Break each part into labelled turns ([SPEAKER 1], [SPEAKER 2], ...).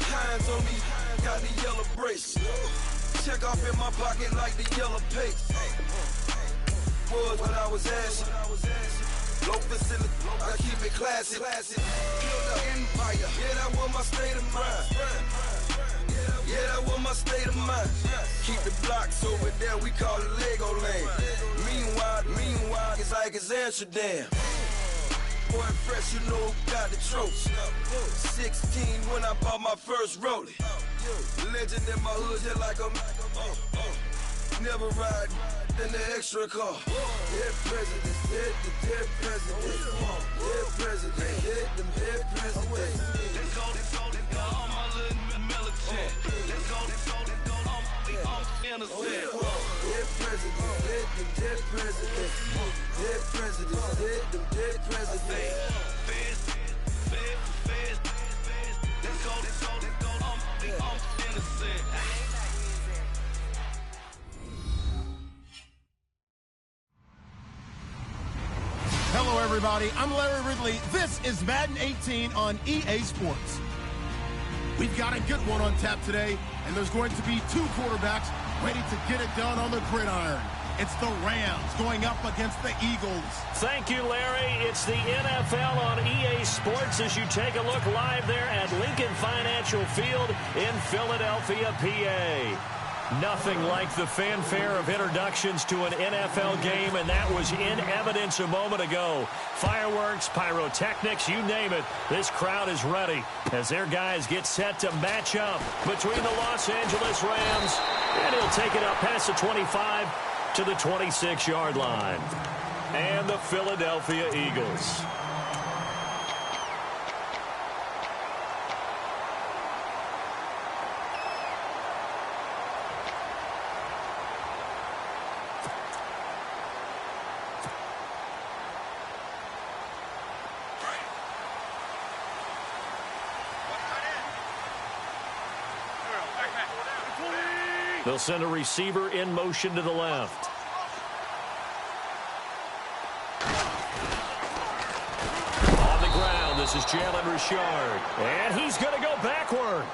[SPEAKER 1] Hands on me, got the yellow brace. Check off in my pocket like the yellow paste. Was when I was asking. Low facility, I keep it classy. Build an empire, yeah, that was my state of mind. Yeah, that was my state of mind. Keep the blocks over there, we call it Lego land. Meanwhile, it's like it's Amsterdam. Boy, fresh, you know who got the trophy. 16 when I bought my first rollie. Legend in my hood, just like a never ride in the extra car. Dead presidents, dead presidents. Dead presidents, dead presidents. Let's go, all my little militant. Let's go, innocent. Dead presidents, dead presidents. Dead presidents, dead presidents. Let's go, innocent.
[SPEAKER 2] Hello, everybody. I'm Larry Ridley. This is Madden 18 on EA Sports. We've got a good one on tap today, and there's going to be two quarterbacks ready to get it done on the gridiron. It's the Rams going up against the Eagles.
[SPEAKER 3] Thank you, Larry. It's the NFL on EA Sports as you take a look live there at Lincoln Financial Field in Philadelphia, PA. Nothing like the fanfare of introductions to an NFL game, and that was in evidence a moment ago. Fireworks, pyrotechnics, you name it. This crowd is ready as their guys get set to match up between the Los Angeles Rams, and he'll take it up past the 25 to the 26-yard line. And the Philadelphia Eagles. They'll send a receiver in motion to the left. On the ground, this is Jalen Richard. And he's going to go backward.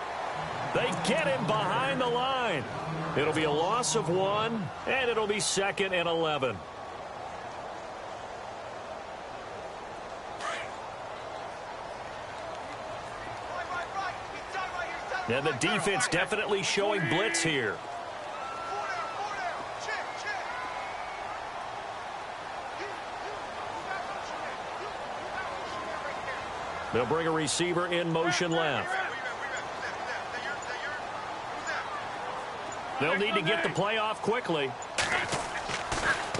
[SPEAKER 3] They get him behind the line. It'll be a loss of 1, and it'll be 2nd and 11. And the defense definitely showing blitz here. They'll bring a receiver in motion left. They'll need to get the play off quickly.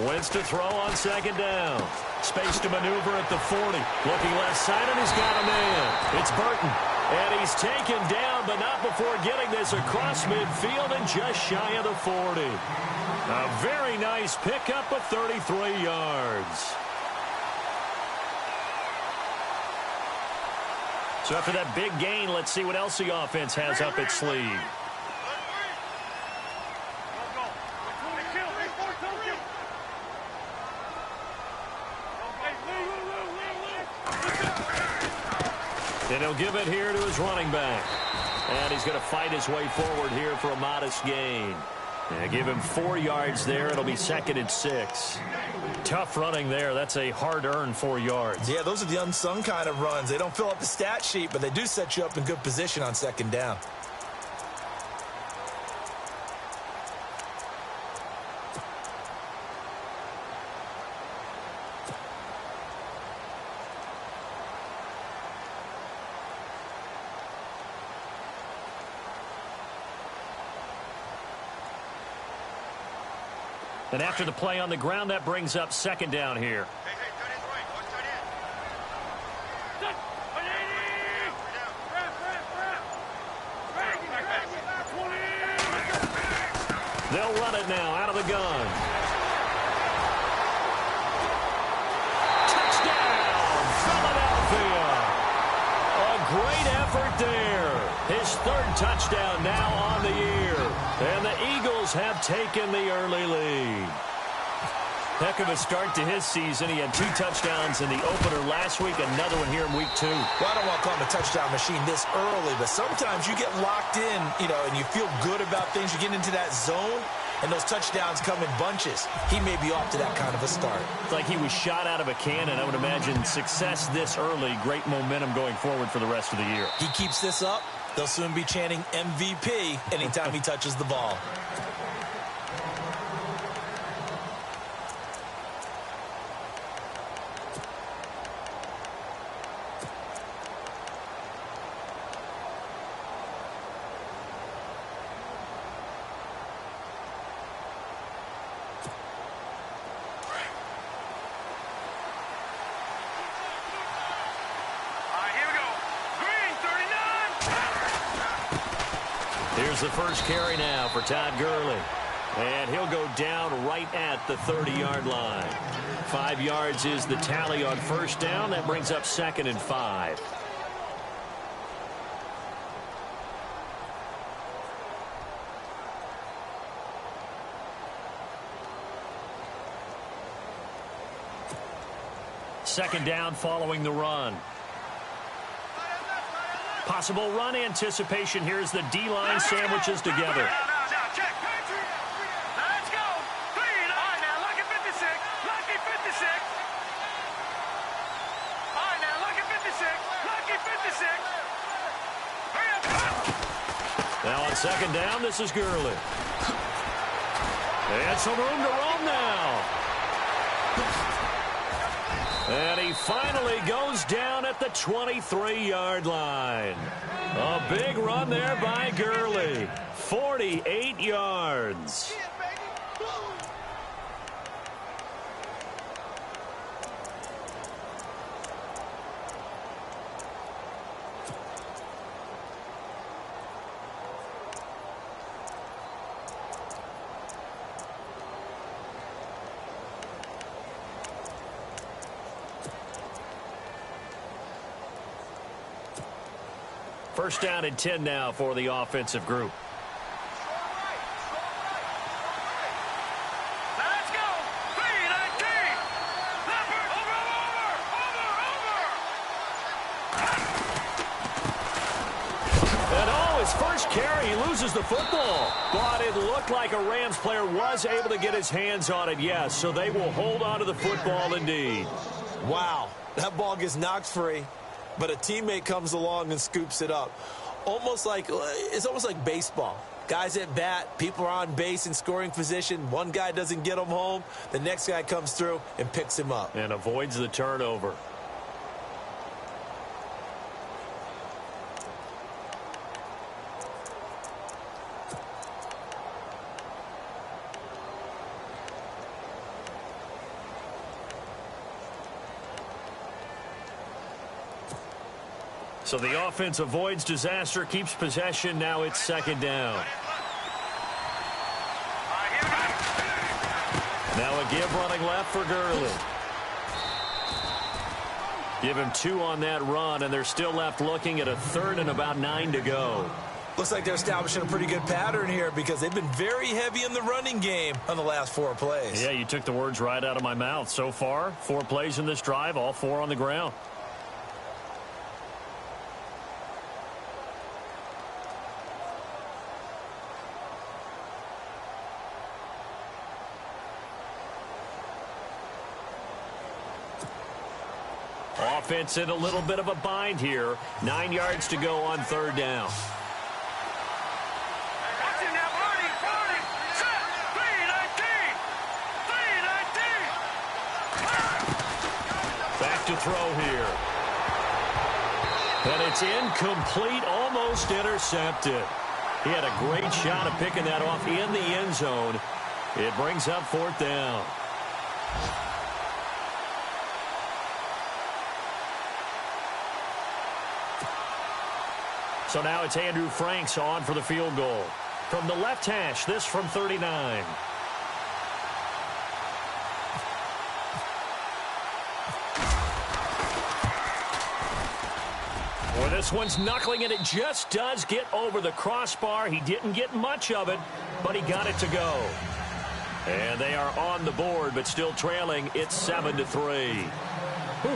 [SPEAKER 3] Wentz to throw on 2nd down. Space to maneuver at the 40. Looking left side, and he's got a man. It's Burton. And he's taken down, but not before getting this across midfield and just shy of the 40. A very nice pickup of 33 yards. So after that big gain, let's see what else the offense has up its sleeve. And he'll give it here to his running back. And he's going to fight his way forward here for a modest gain. And give him 4 yards there. It'll be 2nd and 6. Tough running there. That's a hard-earned 4 yards.
[SPEAKER 4] Yeah, those are the unsung kind of runs. They don't fill up the stat sheet, but they do set you up in good position on 2nd down.
[SPEAKER 3] And after the play on the ground, that brings up 2nd down here. They'll run it now out of the gun. Touchdown, Philadelphia. A great effort there. His 3rd touchdown now on the year. And the Eagles have taken the early lead. Heck of a start to his season. He had 2 touchdowns in the opener last week, another one here in week 2.
[SPEAKER 4] Well, I don't want to call him a touchdown machine this early, but sometimes you get locked in, and you feel good about things. You get into that zone, and those touchdowns come in bunches. He may be off to that kind of a start.
[SPEAKER 3] It's like he was shot out of a cannon. I would imagine success this early, great momentum going forward for the rest of the year.
[SPEAKER 4] He keeps this up, they'll soon be chanting MVP anytime he touches the ball.
[SPEAKER 3] Here's the first carry now for Todd Gurley. And he'll go down right at the 30-yard line. 5 yards is the tally on first down. That brings up 2nd and 5. Second down following the run. Possible run anticipation. Here's the D-line sandwiches together.
[SPEAKER 5] Check. Let's go. Clean. All right, now look at 56. Lucky 56. All right, now look at 56. Lucky 56. Hurry up.
[SPEAKER 3] Now on second down, this is Gurley. And some room to roam now. And he finally goes down at the 23-yard line. A big run there by Gurley. 48 yards. First down and 10 now for the offensive group.
[SPEAKER 5] Let's go. Clean. Leopard. Over.
[SPEAKER 3] And his first carry, he loses the football. But it looked like a Rams player was able to get his hands on it, yes. So they will hold on to the football indeed.
[SPEAKER 4] Wow, that ball gets knocked free, but a teammate comes along and scoops it up. It's almost like baseball. Guys at bat, people are on base in scoring position. One guy doesn't get him home. The next guy comes through and picks him up.
[SPEAKER 3] And avoids the turnover. So the offense avoids disaster, keeps possession. Now it's second down. Now a give running left for Gurley. Give him 2 on that run, and they're still left looking at a third and about 9 to go.
[SPEAKER 4] Looks like they're establishing a pretty good pattern here because they've been very heavy in the running game on the last 4 plays.
[SPEAKER 3] Yeah, you took the words right out of my mouth. So far, 4 plays in this drive, all 4 on the ground. Offense in a little bit of a bind here. 9 yards to go on third down. Back to throw here. And it's incomplete, almost intercepted. He had a great shot of picking that off in the end zone. It brings up fourth down. So now it's Andrew Franks on for the field goal. From the left hash, this from 39. Well, this one's knuckling, and it just does get over the crossbar. He didn't get much of it, but he got it to go. And they are on the board, but still trailing. It's 7-3.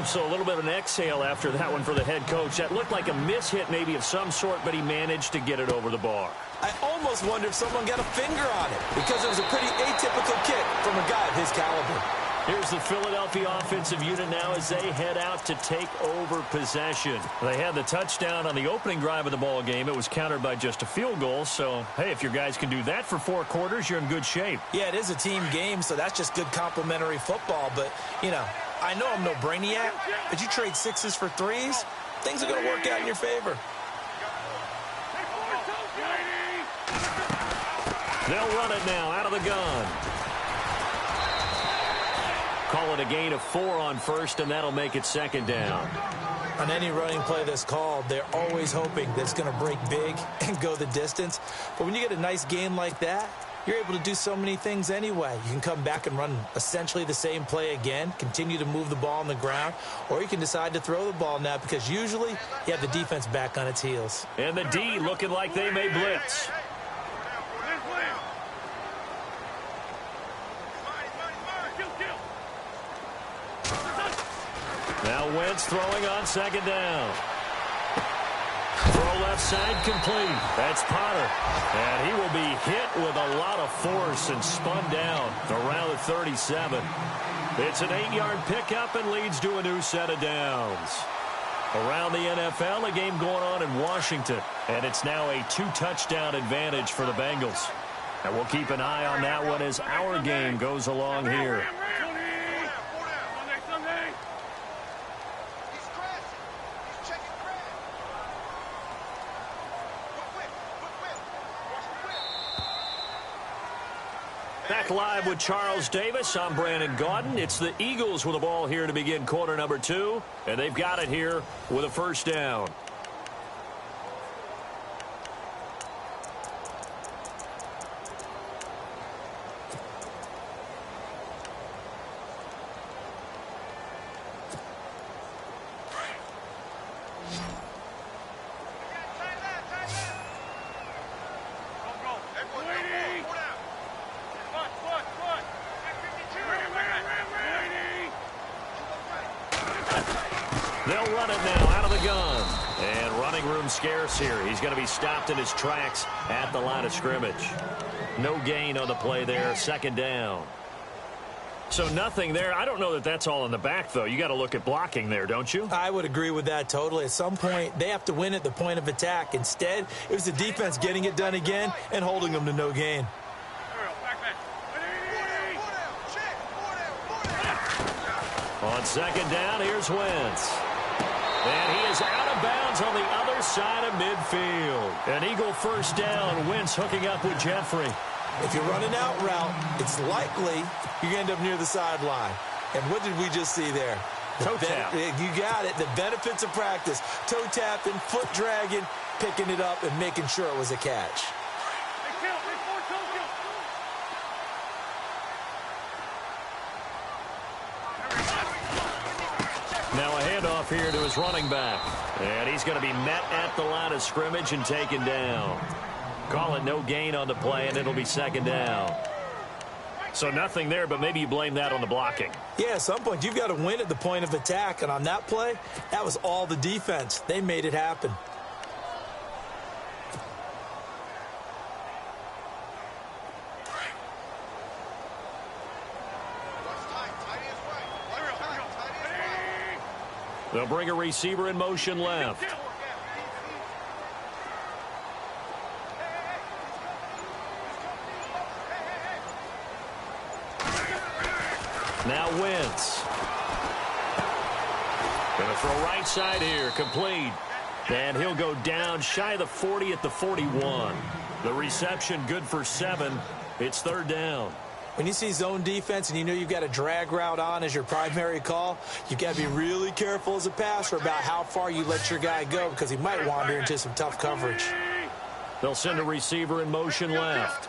[SPEAKER 3] So a little bit of an exhale after that one for the head coach. That looked like a mishit maybe of some sort, but he managed to get it over the bar.
[SPEAKER 4] I almost wonder if someone got a finger on it because it was a pretty atypical kick from a guy of his caliber.
[SPEAKER 3] Here's the Philadelphia offensive unit now as they head out to take over possession. They had the touchdown on the opening drive of the ball game. It was countered by just a field goal. So, hey, if your guys can do that for 4 quarters, you're in good shape.
[SPEAKER 4] Yeah, it is a team game, so that's just good complimentary football. But, you know, I know I'm no brainiac, but you trade 6s for 3s, things are going to work out in your favor.
[SPEAKER 3] They'll run it now out of the gun. Call it a gain of 4 on first, and that'll make it 2nd down.
[SPEAKER 4] On any running play that's called, they're always hoping that it's going to break big and go the distance. But when you get a nice gain like that, you're able to do so many things anyway. You can come back and run essentially the same play again, continue to move the ball on the ground, or you can decide to throw the ball now because usually you have the defense back on its heels.
[SPEAKER 3] And the D looking like they may blitz. Now Wentz throwing on 2nd down. Throw left side complete. That's Potter. And he will be hit with a lot of force and spun down around the 37. It's an 8-yard pickup and leads to a new set of downs. Around the NFL, a game going on in Washington. And it's now a 2-touchdown advantage for the Bengals. And we'll keep an eye on that one as our game goes along here. Back live with Charles Davis. I'm Brandon Gaudin. It's the Eagles with the ball here to begin quarter number 2. And they've got it here with a 1st down. They'll run it now out of the gun. And running room scarce here. He's going to be stopped in his tracks at the line of scrimmage. No gain on the play there. 2nd down. So nothing there. I don't know that that's all in the back, though. You got to look at blocking there, don't you?
[SPEAKER 4] I would agree with that totally. At some point, they have to win at the point of attack. Instead, it was the defense getting it done again and holding them to no gain.
[SPEAKER 3] On 2nd down, here's Wentz. And he is out of bounds on the other side of midfield. An Eagle 1st down. Wentz hooking up with Jeffrey.
[SPEAKER 4] If you're running out route, it's likely you're going to end up near the sideline. And what did we just see there?
[SPEAKER 3] Toe tap.
[SPEAKER 4] You got it. The benefits of practice. Toe tapping, foot dragging, picking it up, and making sure it was a catch.
[SPEAKER 3] Now a handoff here to his running back. And he's going to be met at the line of scrimmage and taken down. Call it no gain on the play, and it'll be 2nd down. So nothing there, but maybe you blame that on the blocking.
[SPEAKER 4] Yeah, at some point, you've got to win at the point of attack. And on that play, that was all the defense. They made it happen.
[SPEAKER 3] They'll bring a receiver in motion left. Now Wentz. Going to throw right side here, complete. And he'll go down shy of the 40 at the 41. The reception good for 7. It's 3rd down.
[SPEAKER 4] When you see zone defense and you know you've got a drag route on as your primary call, you've got to be really careful as a passer about how far you let your guy go because he might wander into some tough coverage.
[SPEAKER 3] They'll send a receiver in motion left.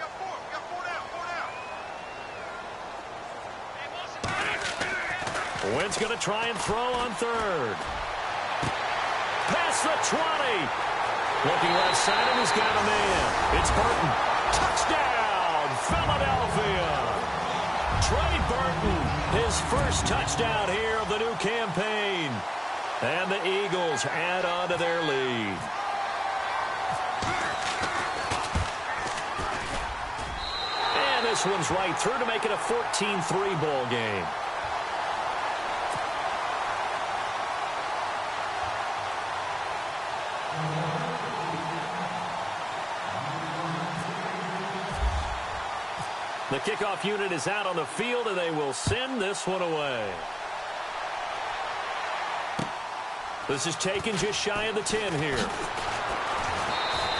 [SPEAKER 3] Wentz going to try and throw on 3rd. Past the 20. Looking left side, and he's got a man. It's Burton. Touchdown, Philadelphia. His first touchdown here of the new campaign. And the Eagles add on to their lead. And this one's right through to make it a 14-3 ball game. The kickoff unit is out on the field, and they will send this one away. This is taken just shy of the 10 here.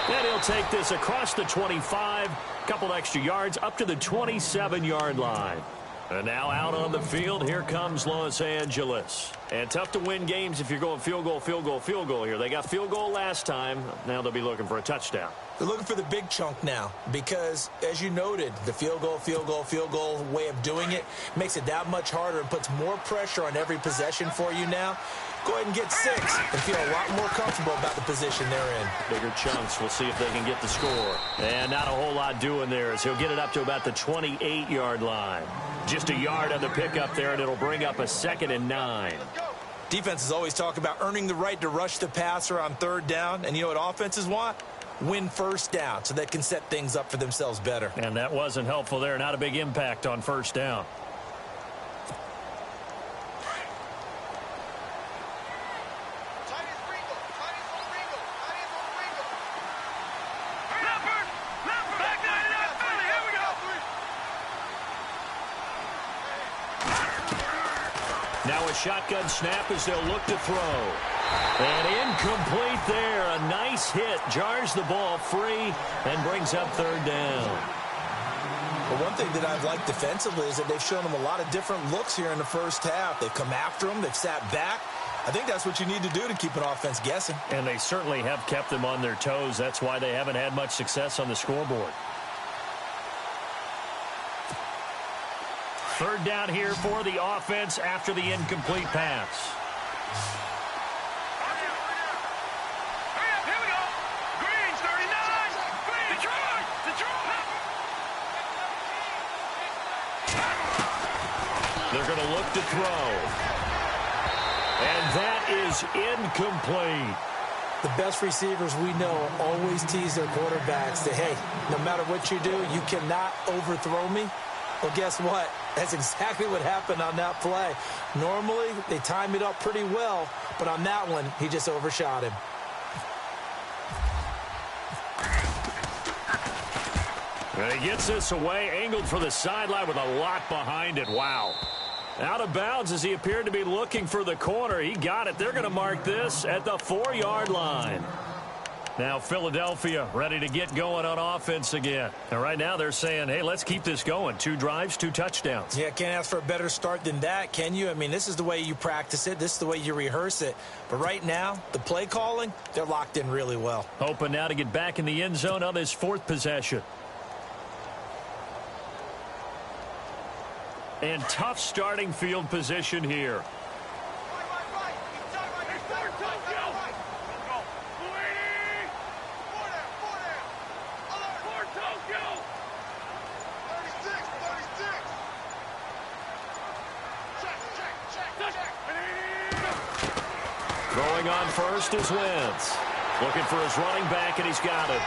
[SPEAKER 3] And he'll take this across the 25, a couple extra yards, up to the 27-yard line. And now out on the field, here comes Los Angeles. And tough to win games if you're going field goal, field goal, field goal here. They got field goal last time. Now they'll be looking for a touchdown.
[SPEAKER 4] They're looking for the big chunk now because, as you noted, the field goal, field goal, field goal way of doing it makes it that much harder and puts more pressure on every possession for you now. Go ahead and get 6 and feel a lot more comfortable about the position they're in.
[SPEAKER 3] Bigger chunks. We'll see if they can get the score. And not a whole lot doing there as he'll get it up to about the 28-yard line. Just a yard on the pickup there, and it'll bring up a 2nd and 9.
[SPEAKER 4] Defenses always talk about earning the right to rush the passer on 3rd down. And you know what offenses want? Win 1st down so they can set things up for themselves better.
[SPEAKER 3] And that wasn't helpful there. Not a big impact on 1st down. Now a shotgun snap as they'll look to throw. And incomplete there. A nice hit. Jars the ball free and brings up 3rd down.
[SPEAKER 4] Well, one thing that I've liked defensively is that they've shown them a lot of different looks here in the 1st half. They've come after them. They've sat back. I think that's what you need to do to keep an offense guessing.
[SPEAKER 3] And they certainly have kept them on their toes. That's why they haven't had much success on the scoreboard. 3rd down here for the offense after the incomplete pass.
[SPEAKER 5] Here we go. Green's 39. Green. Detroit.
[SPEAKER 3] They're going to look to throw. And that is incomplete.
[SPEAKER 4] The best receivers we know always tease their quarterbacks that, hey, no matter what you do, you cannot overthrow me. Well, guess what? That's exactly what happened on that play. Normally, they time it up pretty well, but on that one, he just overshot him.
[SPEAKER 3] And he gets this away, angled for the sideline with a lot behind it. Wow. Out of bounds as he appeared to be looking for the corner. He got it. They're going to mark this at the 4-yard line. Now Philadelphia ready to get going on offense again. And right now they're saying, hey, let's keep this going. 2 drives, 2 touchdowns.
[SPEAKER 4] Yeah, can't ask for a better start than that, can you? I mean, this is the way you practice it. This is the way you rehearse it. But right now, the play calling, they're locked in really well.
[SPEAKER 3] Hoping now to get back in the end zone on this 4th possession. And tough starting field position here. Throwing on first is Wentz. Looking for his running back, and he's got it.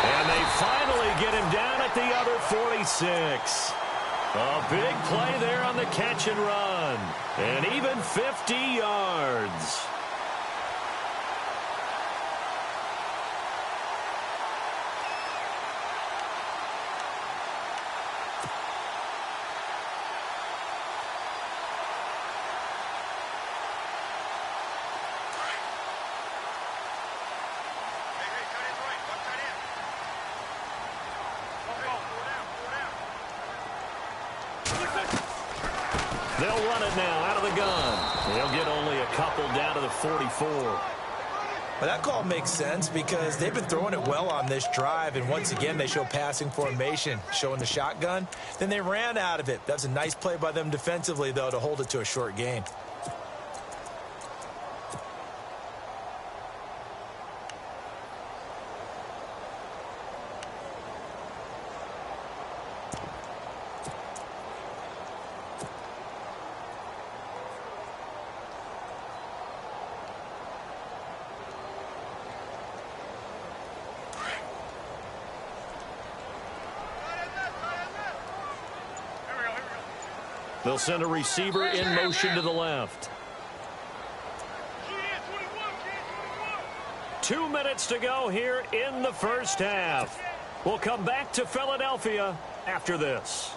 [SPEAKER 3] And they finally get him down at the other 46. A big play there on the catch and run. And even 50 yards. They'll run it now out of the gun. They'll get only a couple down to the 44.
[SPEAKER 4] Well, that call makes sense because they've been throwing it well on this drive, and once again they show passing formation, showing the shotgun. Then they ran out of it. That's a nice play by them defensively, though, to hold it to a short gain.
[SPEAKER 3] They'll send a receiver in motion to the left. 2 minutes to go here in the first half. We'll come back to Philadelphia after this.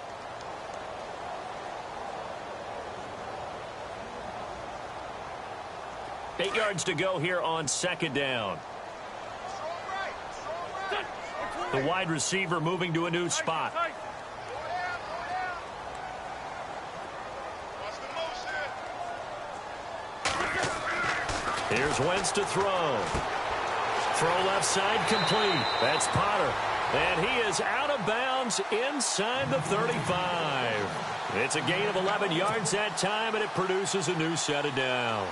[SPEAKER 3] Eight yards to go here on second down. The wide receiver moving to a new spot. Here's Wentz to throw. Throw left side complete. That's Potter. And he is out of bounds inside the 35. It's a gain of 11 yards that time, and it produces a new set of downs.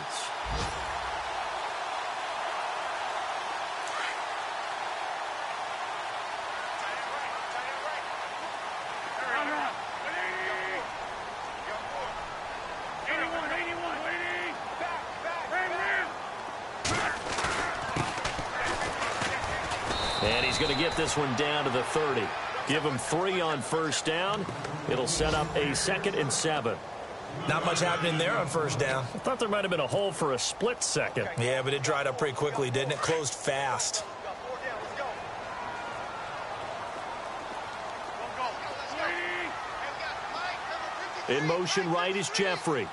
[SPEAKER 3] And he's going to get this one down to the 30. Give him 3 on first down. It'll set up a 2nd and 7.
[SPEAKER 4] Not much happening there on first down.
[SPEAKER 3] I thought there might have been a hole for a split second.
[SPEAKER 4] Yeah, but it dried up pretty quickly, didn't it? Closed fast.
[SPEAKER 3] In motion right is Jeffrey.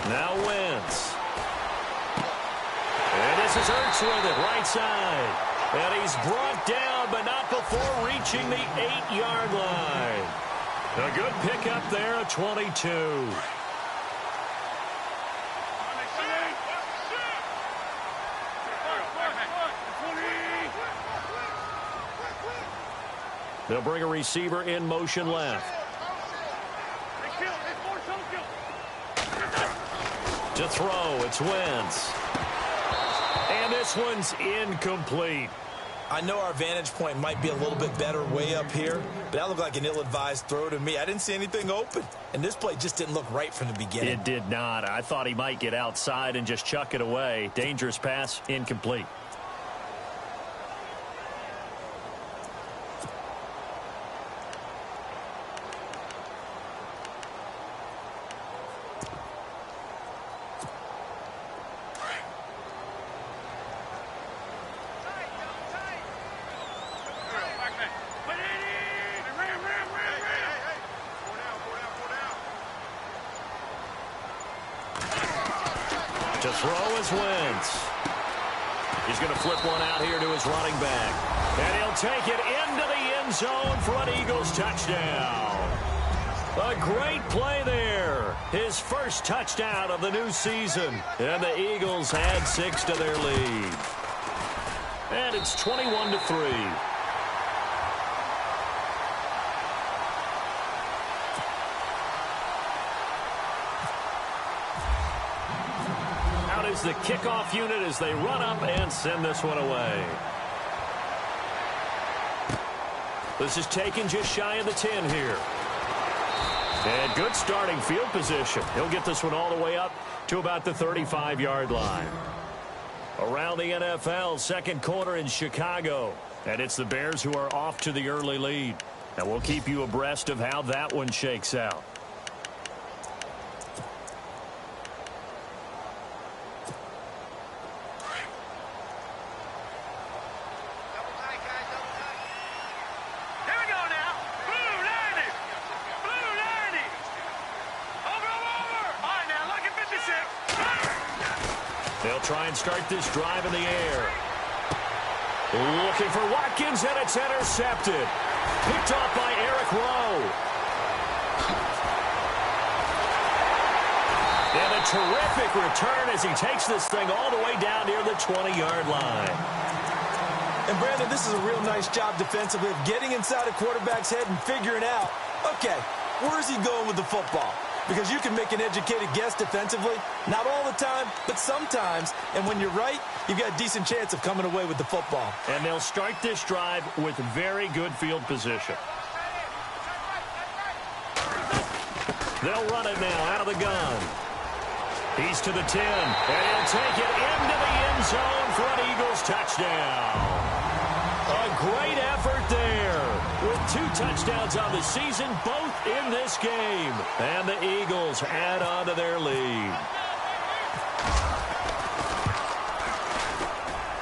[SPEAKER 3] Now Wentz. And this is Ertz with it, right side. And he's brought down, but not before reaching the 8-yard line. A good pickup there at 22. They'll bring a receiver in motion left. To throw, it's Wentz. And this one's incomplete.
[SPEAKER 4] I know our vantage point might be a little bit better way up here, but that looked like an ill-advised throw to me. I didn't see anything open, and this play just didn't look right from the beginning.
[SPEAKER 3] It did not. I thought he might get outside and just chuck it away. Dangerous pass, incomplete. To throw is Wentz. He's going to flip one out here to his running back. And he'll take it into the end zone for an Eagles touchdown. A great play there. His first touchdown of the new season. And the Eagles add 6 to their lead. And it's 21-3. The kickoff unit as they run up and send this one away. This is taken just shy of the 10 here. And good starting field position. He'll get this one all the way up to about the 35-yard line. Around the NFL, second quarter in Chicago. And it's the Bears who are off to the early lead. And we'll keep you abreast of how that one shakes out. They'll try and start this drive in the air. Looking for Watkins, and it's intercepted. Picked off by Eric Rowe. And a terrific return as he takes this thing all the way down near the 20-yard line.
[SPEAKER 4] And, Brandon, this is a real nice job defensively of getting inside a quarterback's head and figuring out, okay, where is he going with the football? Because you can make an educated guess defensively. Not all the time, but sometimes. And when you're right, you've got a decent chance of coming away with the football.
[SPEAKER 3] And they'll start this drive with very good field position. They'll run it now out of the gun. He's to the 10, and he'll take it into the end zone for an Eagles touchdown. A great effort there with 2 touchdowns on the season, both in this game. And the Eagles add on to their lead.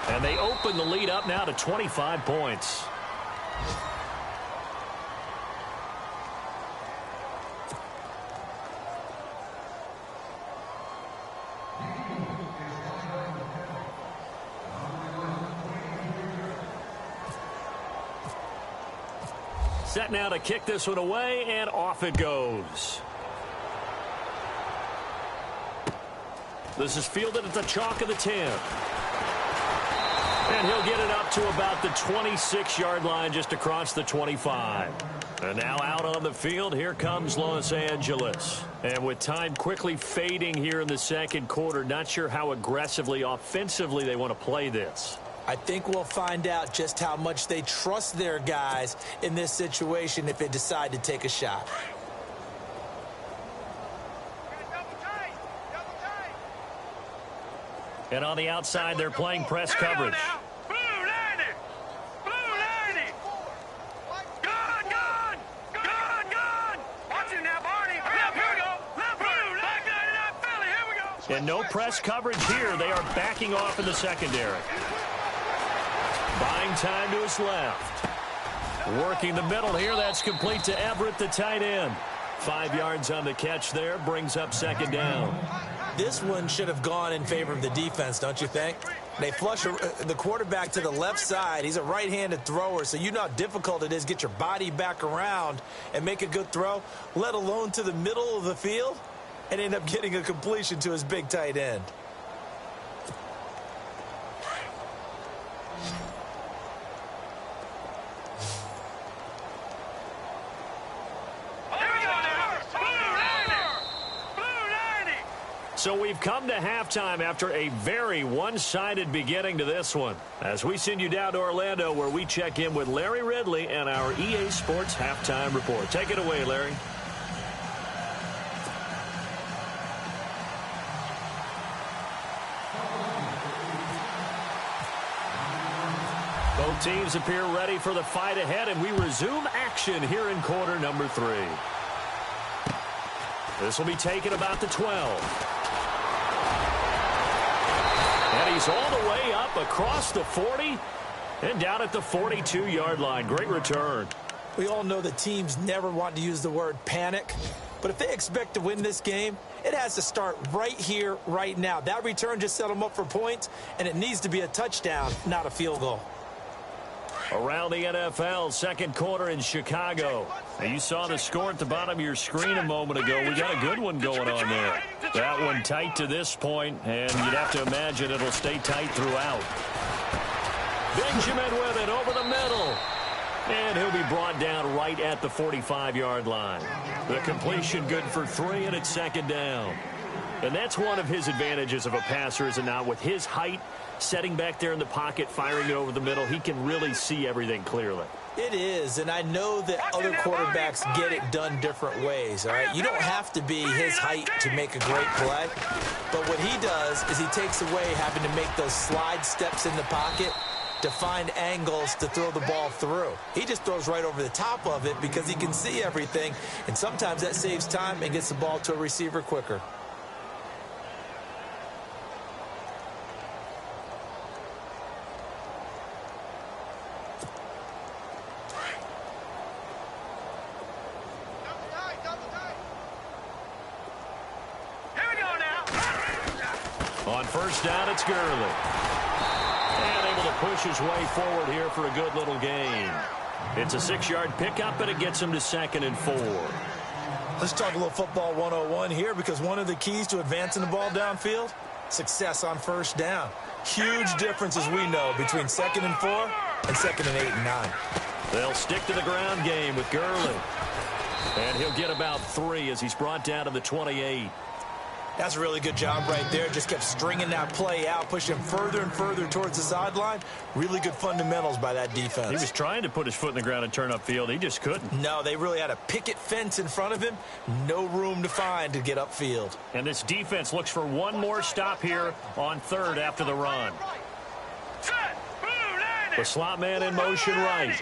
[SPEAKER 3] And they open the lead up now to 25 points. Set now to kick this one away, and off it goes. This is fielded at the chalk of the 10. And he'll get it up to about the 26-yard line, just across the 25. And now out on the field, here comes Los Angeles. And with time quickly fading here in the second quarter, not sure how aggressively, offensively they want to play this.
[SPEAKER 4] I think we'll find out just how much they trust their guys in this situation if they decide to take a shot.
[SPEAKER 3] And on the outside, they're playing press coverage. And no press coverage here. They are backing off in the secondary. Buying time to his left. Working the middle here. That's complete to Everett, the tight end. 5 yards on the catch there. Brings up second down.
[SPEAKER 4] This one should have gone in favor of the defense, don't you think? They flush the quarterback to the left side. He's a right-handed thrower, so you know how difficult it is to get your body back around and make a good throw, let alone to the middle of the field, and end up getting a completion to his big tight end.
[SPEAKER 3] So we've come to halftime after a very one-sided beginning to this one. As we send you down to Orlando, where we check in with Larry Ridley and our EA Sports Halftime Report. Take it away, Larry. Both teams appear ready for the fight ahead, and we resume action here in quarter number 3. This will be taken about the 12. And he's all the way up across the 40 and down at the 42-yard line. Great return.
[SPEAKER 4] We all know the teams never want to use the word panic, but if they expect to win this game, it has to start right here, right now. That return just set them up for points, and it needs to be a touchdown, not a field goal.
[SPEAKER 3] Around the NFL, second quarter in Chicago. Now, you saw the score at the bottom of your screen a moment ago. We got a good one going on there. That one tight to this point, and you'd have to imagine it'll stay tight throughout. Benjamin with it over the middle. And he'll be brought down right at the 45-yard line. The completion good for 3, and it's second down. And that's one of his advantages of a passer, is it not? With his height, setting back there in the pocket, firing it over the middle, he can really see everything clearly.
[SPEAKER 4] It is, and I know that other quarterbacks get it done different ways, all right? You don't have to be his height to make a great play, but what he does is he takes away having to make those slide steps in the pocket to find angles to throw the ball through. He just throws right over the top of it because he can see everything, and sometimes that saves time and gets the ball to a receiver quicker.
[SPEAKER 3] On first down, it's Gurley. And able to push his way forward here for a good little gain. It's a 6-yard pickup, and it gets him to 2nd and 4.
[SPEAKER 4] Let's talk a little football 101 here, because one of the keys to advancing the ball downfield, success on first down. Huge difference, as we know, between 2nd and 4 and 2nd and 8 and 9.
[SPEAKER 3] They'll stick to the ground game with Gurley. And he'll get about 3 as he's brought down to the 28.
[SPEAKER 4] That's a really good job right there. Just kept stringing that play out, pushing him further and further towards the sideline. Really good fundamentals by that defense.
[SPEAKER 3] He was trying to put his foot in the ground and turn upfield. He just couldn't.
[SPEAKER 4] No, they really had a picket fence in front of him. No room to find to get upfield.
[SPEAKER 3] And this defense looks for one more stop here on third after the run. The slot man in motion right.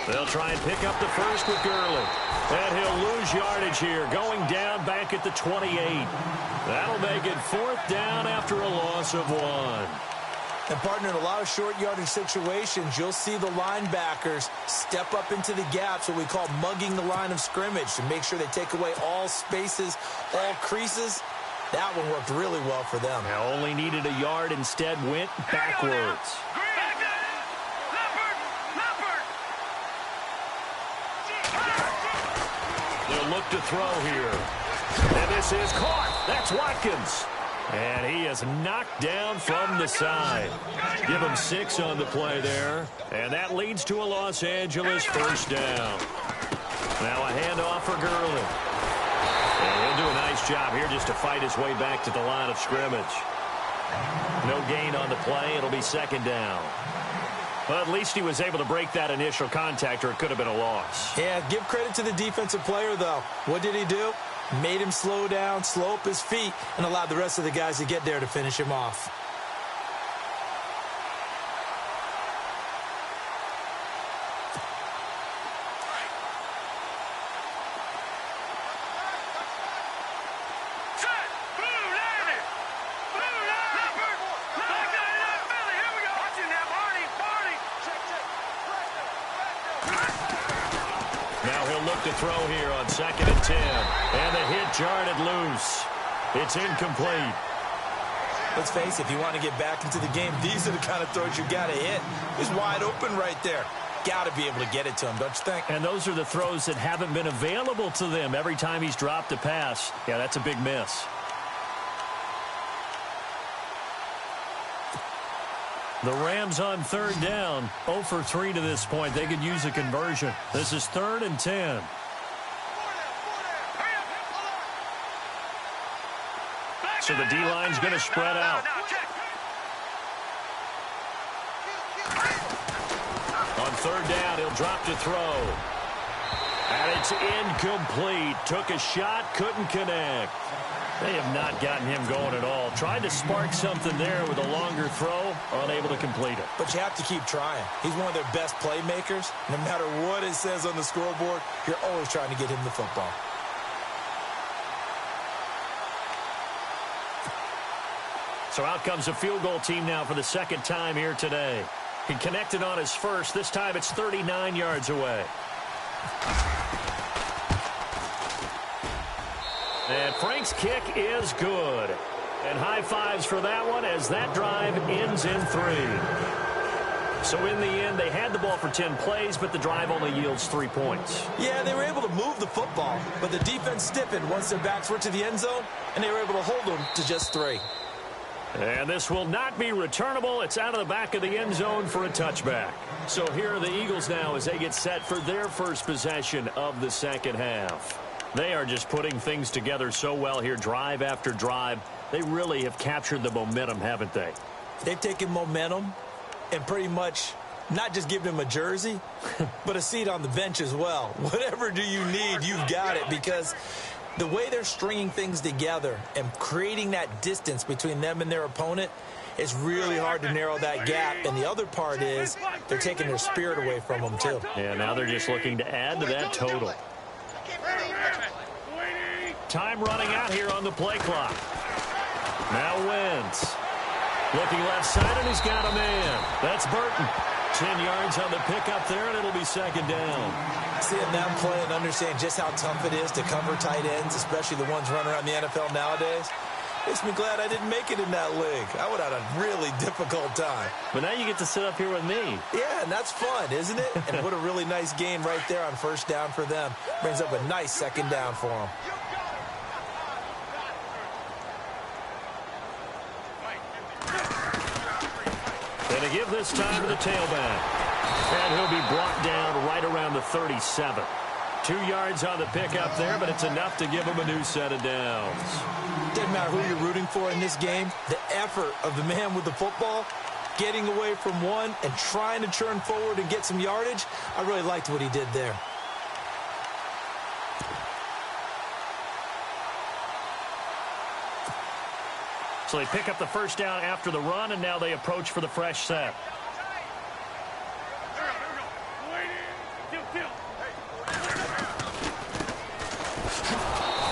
[SPEAKER 3] They'll try and pick up the first with Gurley. And he'll lose yardage here, going down back at the 28. That'll make it fourth down after a loss of 1.
[SPEAKER 4] And, partner, in a lot of short yardage situations, you'll see the linebackers step up into the gaps, what we call mugging the line of scrimmage, to make sure they take away all spaces, all creases. That one worked really well for them.
[SPEAKER 3] Now only needed a yard, instead went backwards. They'll look to throw here. And this is caught. That's Watkins. And he is knocked down from the side. Give him 6 on the play there. And that leads to a Los Angeles first down. Now a handoff for Gurley. And he'll do a nice job here just to fight his way back to the line of scrimmage. No gain on the play. It'll be second down. Well, at least he was able to break that initial contact, or it could have been a loss.
[SPEAKER 4] Yeah, give credit to the defensive player, though. What did he do? Made him slow down, slow up his feet, and allowed the rest of the guys to get there to finish him off.
[SPEAKER 3] To throw here on 2nd and 10. And the hit jarred loose. It's incomplete.
[SPEAKER 4] Let's face it, if you want to get back into the game, these are the kind of throws you got to hit. He's wide open right there. Got to be able to get it to him, don't you think?
[SPEAKER 3] And those are the throws that haven't been available to them every time he's dropped a pass. Yeah, that's a big miss. The Rams on third down, 0 for 3 to this point. They could use a conversion. This is 3rd and 10. So the D-line's going to spread out. On third down, he'll drop to throw. And it's incomplete. Took a shot, couldn't connect. They have not gotten him going at all. Tried to spark something there with a longer throw, unable to complete it.
[SPEAKER 4] But you have to keep trying. He's one of their best playmakers. No matter what it says on the scoreboard, you're always trying to get him the football.
[SPEAKER 3] So out comes a field goal team now for the second time here today. He connected on his first. This time it's 39 yards away. And Frank's kick is good. And high fives for that one as that drive ends in 3. So in the end, they had the ball for 10 plays, but the drive only yields 3 points.
[SPEAKER 4] Yeah, they were able to move the football, but the defense stiffened once their backs were to the end zone, and they were able to hold them to just 3.
[SPEAKER 3] And this will not be returnable. It's out of the back of the end zone for a touchback. So here are the Eagles now as they get set for their first possession of the second half. They are just putting things together so well here, drive after drive. They really have captured the momentum, haven't they?
[SPEAKER 4] They've taken momentum and pretty much not just given him a jersey, but a seat on the bench as well. Whatever do you need, you've got it, because the way they're stringing things together and creating that distance between them and their opponent, it's really hard to narrow that gap. And the other part is they're taking their spirit away from them, too.
[SPEAKER 3] Yeah, now they're just looking to add to that total. Time running out here on the play clock. Now Wentz. Looking left side, and he's got a man. That's Burton. 10 yards on the pickup there, and it'll be second down.
[SPEAKER 4] Seeing them play and understand just how tough it is to cover tight ends, especially the ones running around the NFL nowadays, makes me glad I didn't make it in that league. I would have had a really difficult time.
[SPEAKER 3] But now you get to sit up here with me.
[SPEAKER 4] Yeah, and that's fun, isn't it? And what a really nice game right there on first down for them. Brings up a nice second down for them.
[SPEAKER 3] And to give this time to the tailback. And he'll be brought down right around the 37. 2 yards on the pickup there, but it's enough to give him a new set of downs.
[SPEAKER 4] Doesn't matter who you're rooting for in this game. The effort of the man with the football, getting away from one and trying to turn forward and get some yardage, I really liked what he did there.
[SPEAKER 3] So they pick up the first down after the run, and now they approach for the fresh set.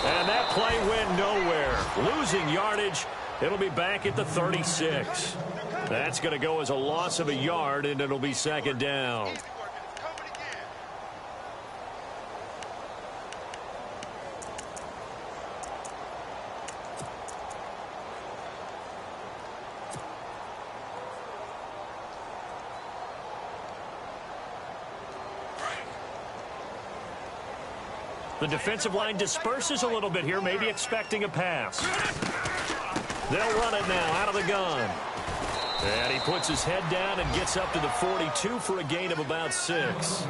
[SPEAKER 3] And that play went nowhere. Losing yardage. It'll be back at the 36. That's going to go as a loss of a yard, and it'll be second down. The defensive line disperses a little bit here, maybe expecting a pass. They'll run it now out of the gun. And he puts his head down and gets up to the 42 for a gain of about 6.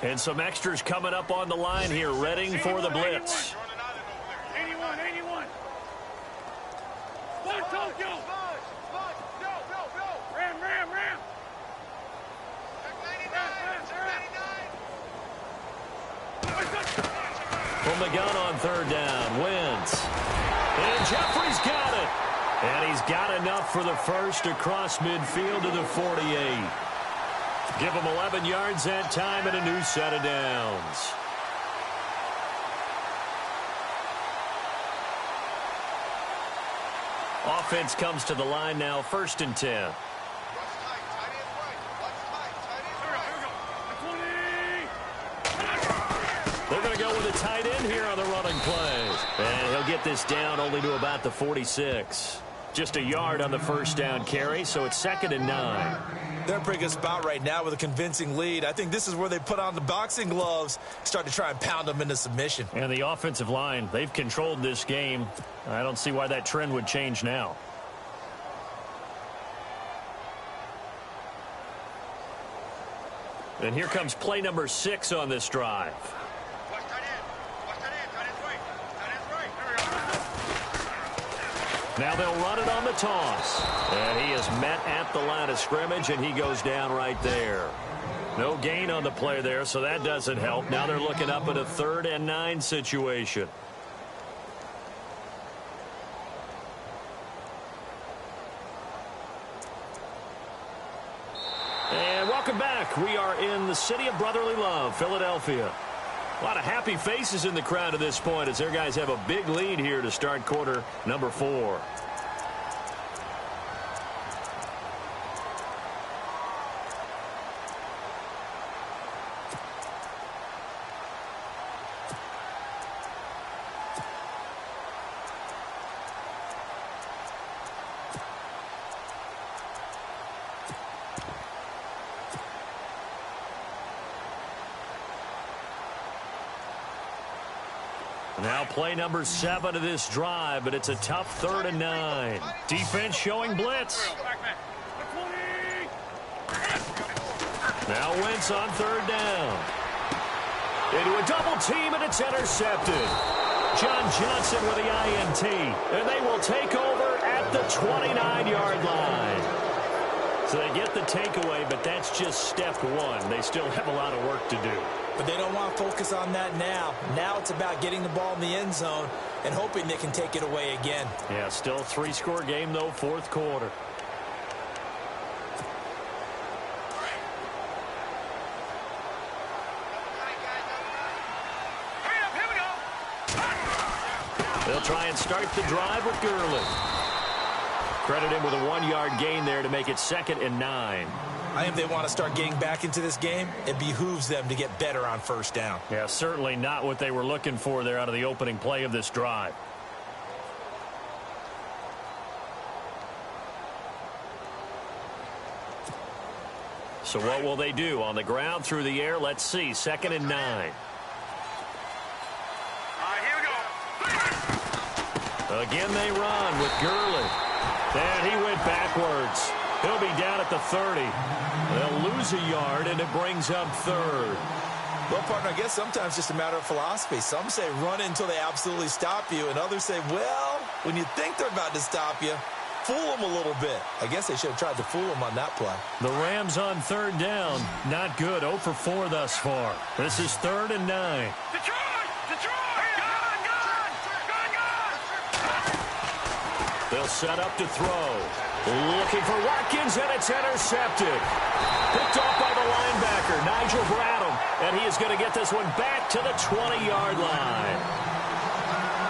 [SPEAKER 3] And some extras coming up on the line here, readying for the blitz.
[SPEAKER 5] 81, 81. One, Tokyo. Ram, ram, ram.
[SPEAKER 3] From the gun on third down, Wentz. And Jeffrey's got it. And he's got enough for the first across midfield to the 48. Give him 11 yards that time and a new set of downs. Offense comes to the line now, 1st and 10. They're going to go with a tight end here on the running plays. And he'll get this down only to about the 46. Just a yard on the first down carry, so it's 2nd and 9.
[SPEAKER 4] They're in a pretty good spot right now with a convincing lead. I think this is where they put on the boxing gloves, start to try and pound them into submission.
[SPEAKER 3] And the offensive line, they've controlled this game. I don't see why that trend would change now. And here comes play number 6 on this drive. Now they'll run it on the toss. And he is met at the line of scrimmage, and he goes down right there. No gain on the play there, so that doesn't help. Now they're looking up at a 3rd and 9 situation. And welcome back. We are in the city of brotherly love, Philadelphia. A lot of happy faces in the crowd at this point as their guys have a big lead here to start quarter number 4. Now play number 7 of this drive, but it's a tough 3rd and 9. Defense showing blitz. Now Wentz on 3rd down. Into a double team, and it's intercepted. John Johnson with the INT, and they will take over at the 29-yard line. So they get the takeaway, but that's just step 1. They still have a lot of work to do.
[SPEAKER 4] But they don't want to focus on that now. Now it's about getting the ball in the end zone and hoping they can take it away again.
[SPEAKER 3] Yeah, still a 3-score game, though, 4th quarter. They'll try and start the drive with Gurley. Credit him with a 1-yard gain there to make it 2nd and 9.
[SPEAKER 4] I think they want to start getting back into this game. It behooves them to get better on 1st down.
[SPEAKER 3] Yeah, certainly not what they were looking for there out of the opening play of this drive. So what will they do? On the ground, through the air, let's see. 2nd and 9.
[SPEAKER 5] All right, here we go.
[SPEAKER 3] Again they run with Gurley. And he went backwards. He'll be down at the 30. They'll lose a yard, and it brings up 3rd.
[SPEAKER 4] Well, partner, I guess sometimes it's just a matter of philosophy. Some say run until they absolutely stop you, and others say, well, when you think they're about to stop you, fool them a little bit. I guess they should have tried to fool them on that play.
[SPEAKER 3] The Rams on 3rd down. Not good. 0 for 4 thus far. This is 3rd and 9.
[SPEAKER 5] Detroit! Detroit! Gone!
[SPEAKER 3] They'll set up to throw. Looking for Watkins, and it's intercepted. Picked off by the linebacker, Nigel Bradham. And he is going to get this one back to the 20-yard line.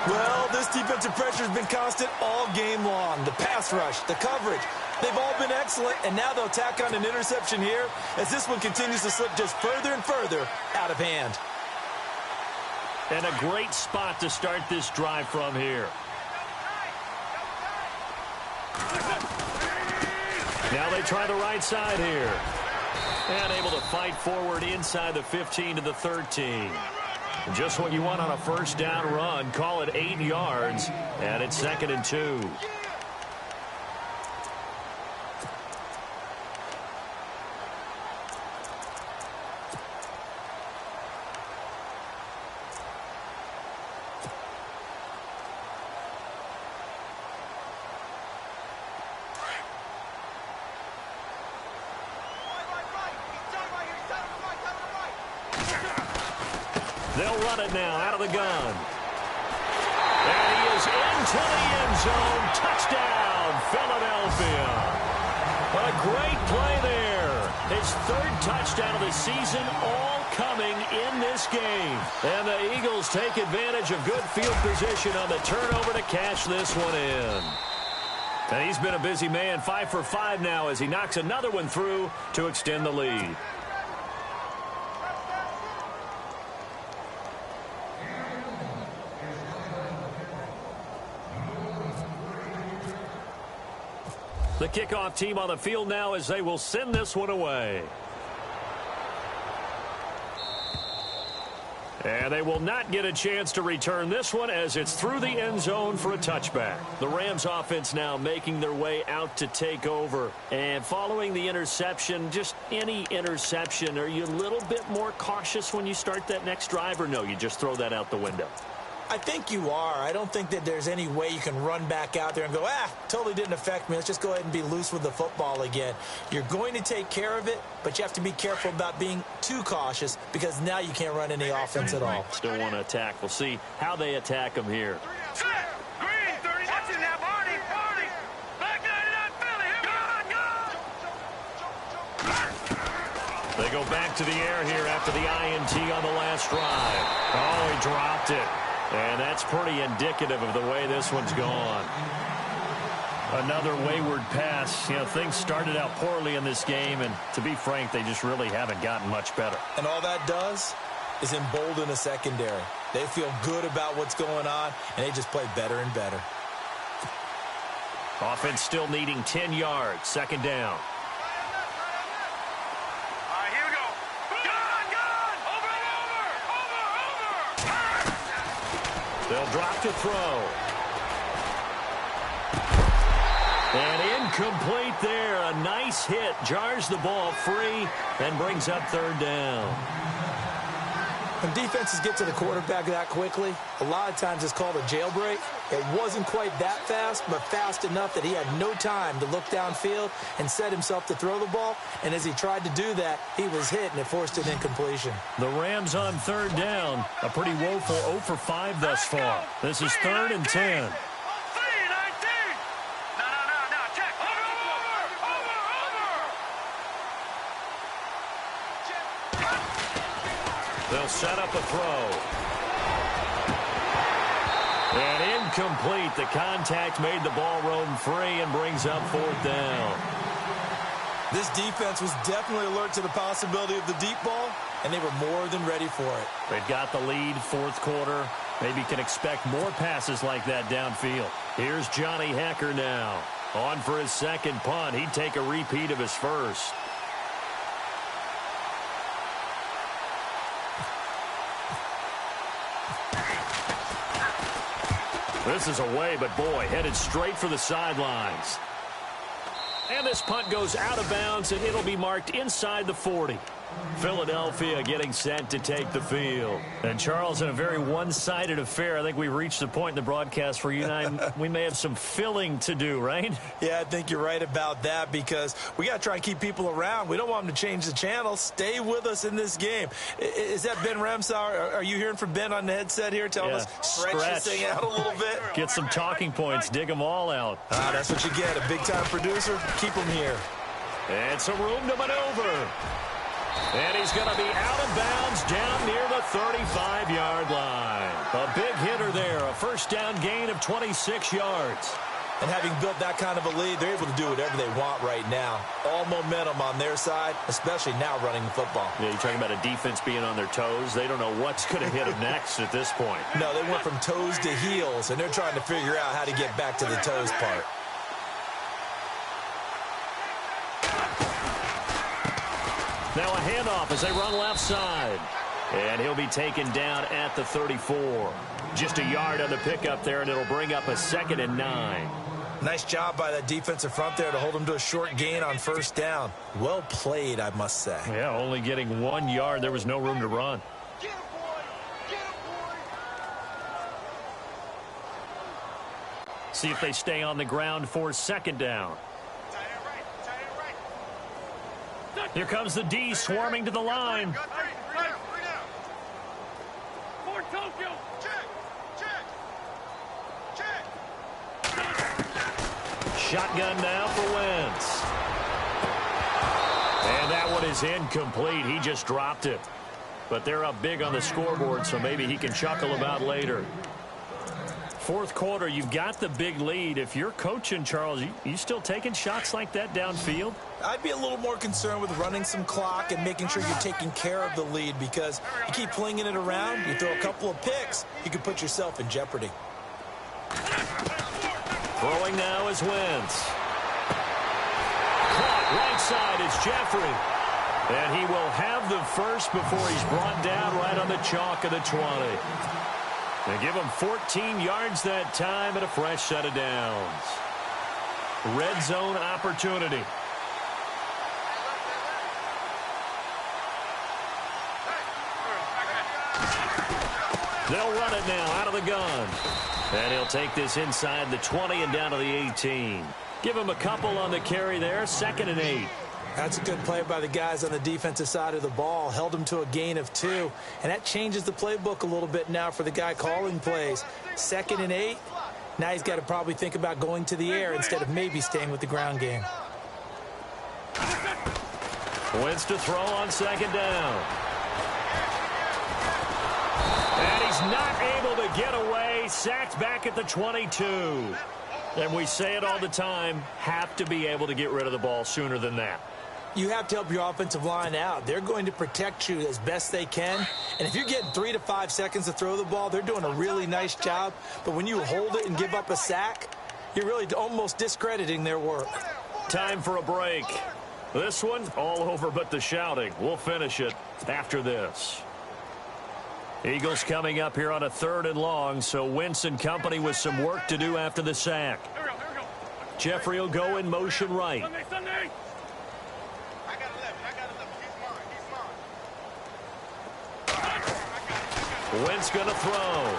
[SPEAKER 4] Well, this defensive pressure has been constant all game long. The pass rush, the coverage, they've all been excellent, and now they'll tack on an interception here as this one continues to slip just further and further out of hand.
[SPEAKER 3] And a great spot to start this drive from here. Now they try the right side here. And able to fight forward inside the 15 to the 13. Just what you want on a first down run. Call it 8 yards. And it's 2nd and 2. They'll run it now out of the gun. And he is into the end zone. Touchdown, Philadelphia. A great play there. His 3rd touchdown of the season, all coming in this game. And the Eagles take advantage of good field position on the turnover to cash this one in. And he's been a busy man, 5 for 5 now as he knocks another one through to extend the lead. The kickoff team on the field now as they will send this one away. And they will not get a chance to return this one as it's through the end zone for a touchback. The Rams offense now making their way out to take over. And following the interception, just any interception, are you a little bit more cautious when you start that next drive, or no, you just throw that out the window?
[SPEAKER 4] I think you are. I don't think that there's any way you can run back out there and go, totally didn't affect me. Let's just go ahead and be loose with the football again. You're going to take care of it, but you have to be careful about being too cautious because now you can't run any offense at all.
[SPEAKER 3] Still want to attack. We'll see how they attack them here.
[SPEAKER 5] Set. Green, 30. Watch it now, Barney. Barney. Back 99 Philly.
[SPEAKER 3] They go back to the air here after the INT on the last drive. Oh, he dropped it. And that's pretty indicative of the way this one's gone. Another wayward pass. You know, things started out poorly in this game, and to be frank, they just really haven't gotten much better.
[SPEAKER 4] And all that does is embolden a secondary. They feel good about what's going on, and they just play better and better.
[SPEAKER 3] Offense still needing 10 yards. 2nd down. They'll drop to throw. And incomplete there. A nice hit. Jars the ball free and brings up 3rd down.
[SPEAKER 4] When defenses get to the quarterback that quickly, a lot of times it's called a jailbreak. It wasn't quite that fast, but fast enough that he had no time to look downfield and set himself to throw the ball. And as he tried to do that, he was hit, and it forced an incompletion.
[SPEAKER 3] The Rams on 3rd down. A pretty woeful 0 for 5 thus far. This is 3rd and 10. They'll set up a throw. And incomplete. The contact made the ball roam free and brings up 4th down.
[SPEAKER 4] This defense was definitely alert to the possibility of the deep ball, and they were more than ready for it.
[SPEAKER 3] They've got the lead, 4th quarter. Maybe can expect more passes like that downfield. Here's Johnny Hecker now. On for his 2nd punt. He'd take a repeat of his first. This is away, but boy, headed straight for the sidelines. And this punt goes out of bounds, and it'll be marked inside the 40. Philadelphia getting set to take the field. And, Charles, in a very one-sided affair, I think we've reached the point in the broadcast where you and I, we may have some filling to do, right?
[SPEAKER 4] Yeah, I think you're right about that because we got to try and keep people around. We don't want them to change the channel. Stay with us in this game. Is that Ben Ramsauer? Are you hearing from Ben on the headset here telling us stretch this thing out a little bit?
[SPEAKER 3] Get some talking points. Dig them all out.
[SPEAKER 4] That's what you get. A big-time producer. Keep them here.
[SPEAKER 3] And some room to maneuver. And he's going to be out of bounds down near the 35-yard line. A big hitter there. A first down gain of 26 yards.
[SPEAKER 4] And having built that kind of a lead, they're able to do whatever they want right now. All momentum on their side, especially now running the football.
[SPEAKER 3] Yeah, you're talking about a defense being on their toes. They don't know what's going to hit them next at this point.
[SPEAKER 4] No, they went from toes to heels, and they're trying to figure out how to get back to the toes part.
[SPEAKER 3] Now a handoff as they run left side. And he'll be taken down at the 34. Just a yard on the pickup there, and it'll bring up a 2nd and 9.
[SPEAKER 4] Nice job by that defensive front there to hold him to a short gain on first down. Well played, I must say.
[SPEAKER 3] Yeah, only getting 1 yard. There was no room to run.
[SPEAKER 5] Get him, boy! Get him, boy!
[SPEAKER 3] See if they stay on the ground for 2nd down. Here comes the D swarming to the line. Shotgun now for Wentz. And that one is incomplete. He just dropped it. But they're up big on the scoreboard, so maybe he can chuckle about later. Fourth quarter, you've got the big lead. If you're coaching, Charles, you still taking shots like that downfield?
[SPEAKER 4] I'd be a little more concerned with running some clock and making sure you're taking care of the lead because you keep flinging it around, you throw a couple of picks, you could put yourself in jeopardy.
[SPEAKER 3] Throwing now is Wentz. Caught right side is Jeffrey. And he will have the first before he's brought down right on the chalk of the 20. They give him 14 yards that time and a fresh set of downs. Red zone opportunity. They'll run it now out of the gun. And he'll take this inside the 20 and down to the 18. Give him a couple on the carry there. 2nd and 8.
[SPEAKER 4] That's a good play by the guys on the defensive side of the ball. Held him to a gain of 2. And that changes the playbook a little bit now for the guy calling plays. 2nd and 8. Now he's got to probably think about going to the air instead of maybe staying with the ground game.
[SPEAKER 3] Wentz to throw on 2nd down. And he's not able to get away. Sacked back at the 22. And we say it all the time, have to be able to get rid of the ball sooner than that.
[SPEAKER 4] You have to help your offensive line out. They're going to protect you as best they can. And if you're getting 3 to 5 seconds to throw the ball, they're doing a really nice job. But when you hold it and give up a sack, you're really almost discrediting their work.
[SPEAKER 3] Time for a break. This one, all over but the shouting. We'll finish it after this. Eagles coming up here on a 3rd and long, so Wentz and company with some work to do after the sack.
[SPEAKER 5] Here we go.
[SPEAKER 3] Jeffrey will go in motion right.
[SPEAKER 5] Sunday. I got 11. He's mine.
[SPEAKER 3] Wentz going to throw.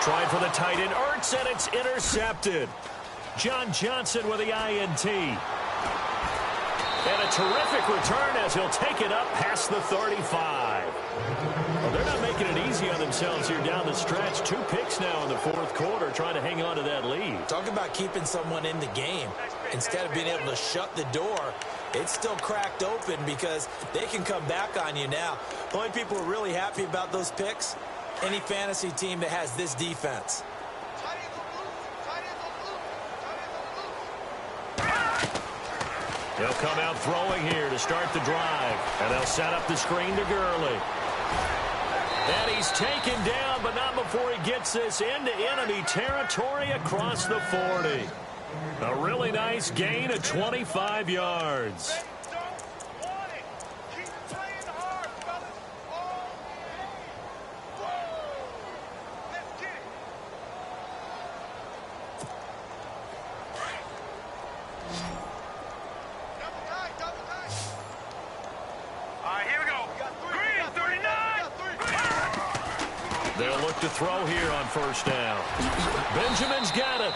[SPEAKER 3] Tried for the tight end, Ertz, and it's intercepted. John Johnson with the INT. And a terrific return as he'll take it up past the 35. Well, they're not making it easy on themselves here down the stretch. 2 picks now in the 4th quarter trying to hang on to that lead.
[SPEAKER 4] Talk about keeping someone in the game. Instead of being able to shut the door, it's still cracked open because they can come back on you now. The only people who are really happy about those picks, any fantasy team that has this defense.
[SPEAKER 3] They'll come out throwing here to start the drive. And they'll set up the screen to Gurley. And he's taken down, but not before he gets this into enemy territory across the 40. A really nice gain of 25 yards. look to throw here on first down. Benjamin's got it.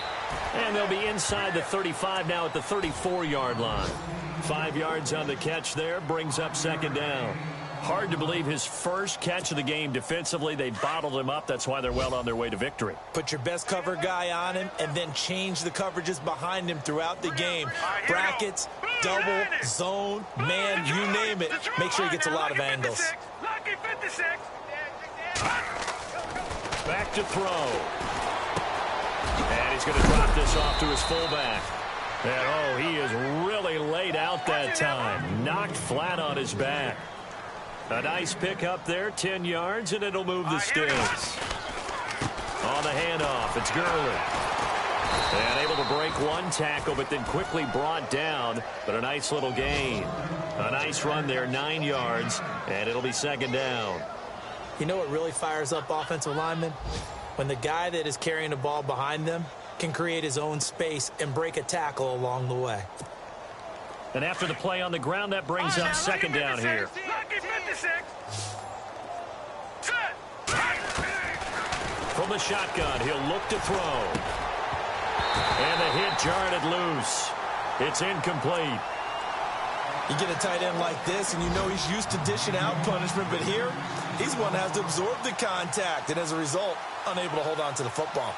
[SPEAKER 3] And they'll be inside the 35 now at the 34-yard line. 5 yards on the catch there, brings up second down. Hard to believe his first catch of the game defensively. They bottled him up. That's why they're well on their way to victory.
[SPEAKER 4] Put your best cover guy on him and then change the coverages behind him throughout the game. Brackets, double, zone, man, you name it. Make sure he gets a lot of angles.
[SPEAKER 3] Back to throw. And he's going to drop this off to his fullback. And, oh, he is really laid out that time. Knocked flat on his back. A nice pick up there, 10 yards, and it'll move the sticks. On the handoff, it's Gurley. And able to break one tackle, but then quickly brought down. But a nice little gain. A nice run there, 9 yards, and it'll be second down.
[SPEAKER 4] You know what really fires up offensive linemen? When the guy that is carrying the ball behind them can create his own space and break a tackle along the way.
[SPEAKER 3] And after the play on the ground, that brings up second down here. From the shotgun, he'll look to throw. And the hit jarred it loose. It's incomplete.
[SPEAKER 4] You get a tight end like this, and you know he's used to dishing out punishment, but here, he's one that has to absorb the contact, and as a result, unable to hold on to the football.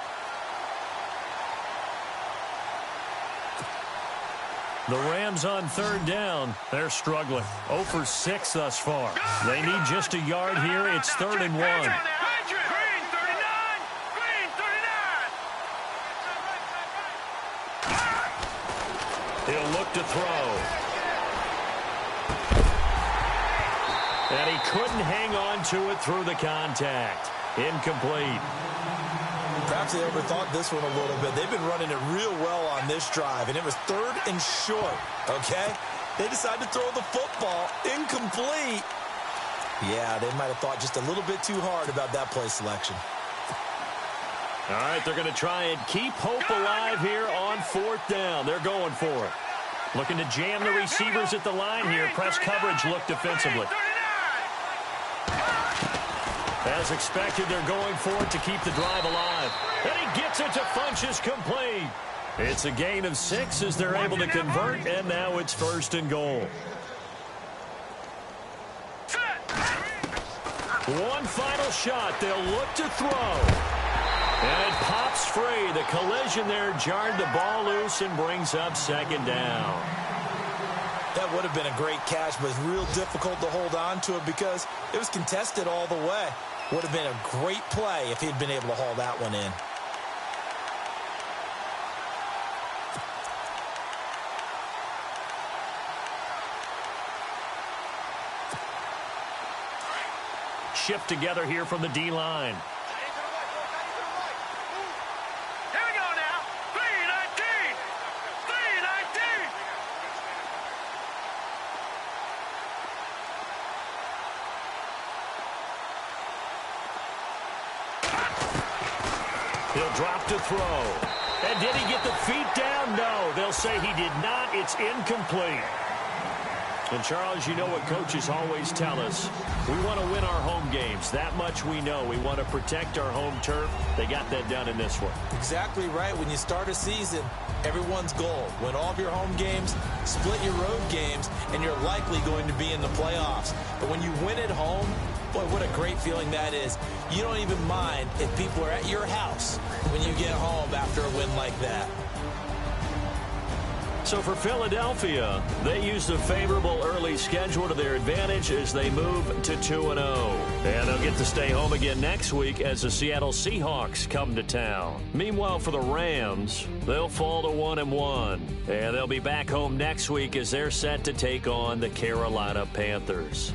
[SPEAKER 3] The Rams on third down. They're struggling. 0 for 6 thus far. They need just a yard here. It's 3rd and 1. He'll look to throw. And he couldn't hang on to it through the contact. Incomplete.
[SPEAKER 4] Perhaps they overthought this one a little bit. They've been running it real well on this drive, and it was 3rd and short, okay? They decided to throw the football incomplete. Yeah, they might have thought just a little bit too hard about that play selection.
[SPEAKER 3] All right, they're going to try and keep hope alive here on 4th down. They're going for it. Looking to jam the receivers at the line here. Press coverage look defensively. As expected, they're going for it to keep the drive alive. And he gets it to Funchess complete. It's a gain of 6 as they're able to convert, and now it's 1st and goal. One final shot. They'll look to throw. And it pops free. The collision there jarred the ball loose and brings up second down.
[SPEAKER 4] That would have been a great catch, but it's real difficult to hold on to it because it was contested all the way. Would have been a great play if he'd been able to haul that one in.
[SPEAKER 3] Shift together here from the D-line.
[SPEAKER 5] Here we go now. 3-19. 3-19.
[SPEAKER 3] He'll drop to throw. And did he get the feet down? No. They'll say he did not. It's incomplete. And, Charles, you know what coaches always tell us. We want to win our home games. That much we know. We want to protect our home turf. They got that done in this one.
[SPEAKER 4] Exactly right. When you start a season, everyone's goal. Win all of your home games, split your road games, and you're likely going to be in the playoffs. But when you win at home, boy, what a great feeling that is. You don't even mind if people are at your house when you get home after a win like that.
[SPEAKER 3] So for Philadelphia, they used a favorable early schedule to their advantage as they move to 2-0. And they'll get to stay home again next week as the Seattle Seahawks come to town. Meanwhile, for the Rams, they'll fall to 1-1. And they'll be back home next week as they're set to take on the Carolina Panthers.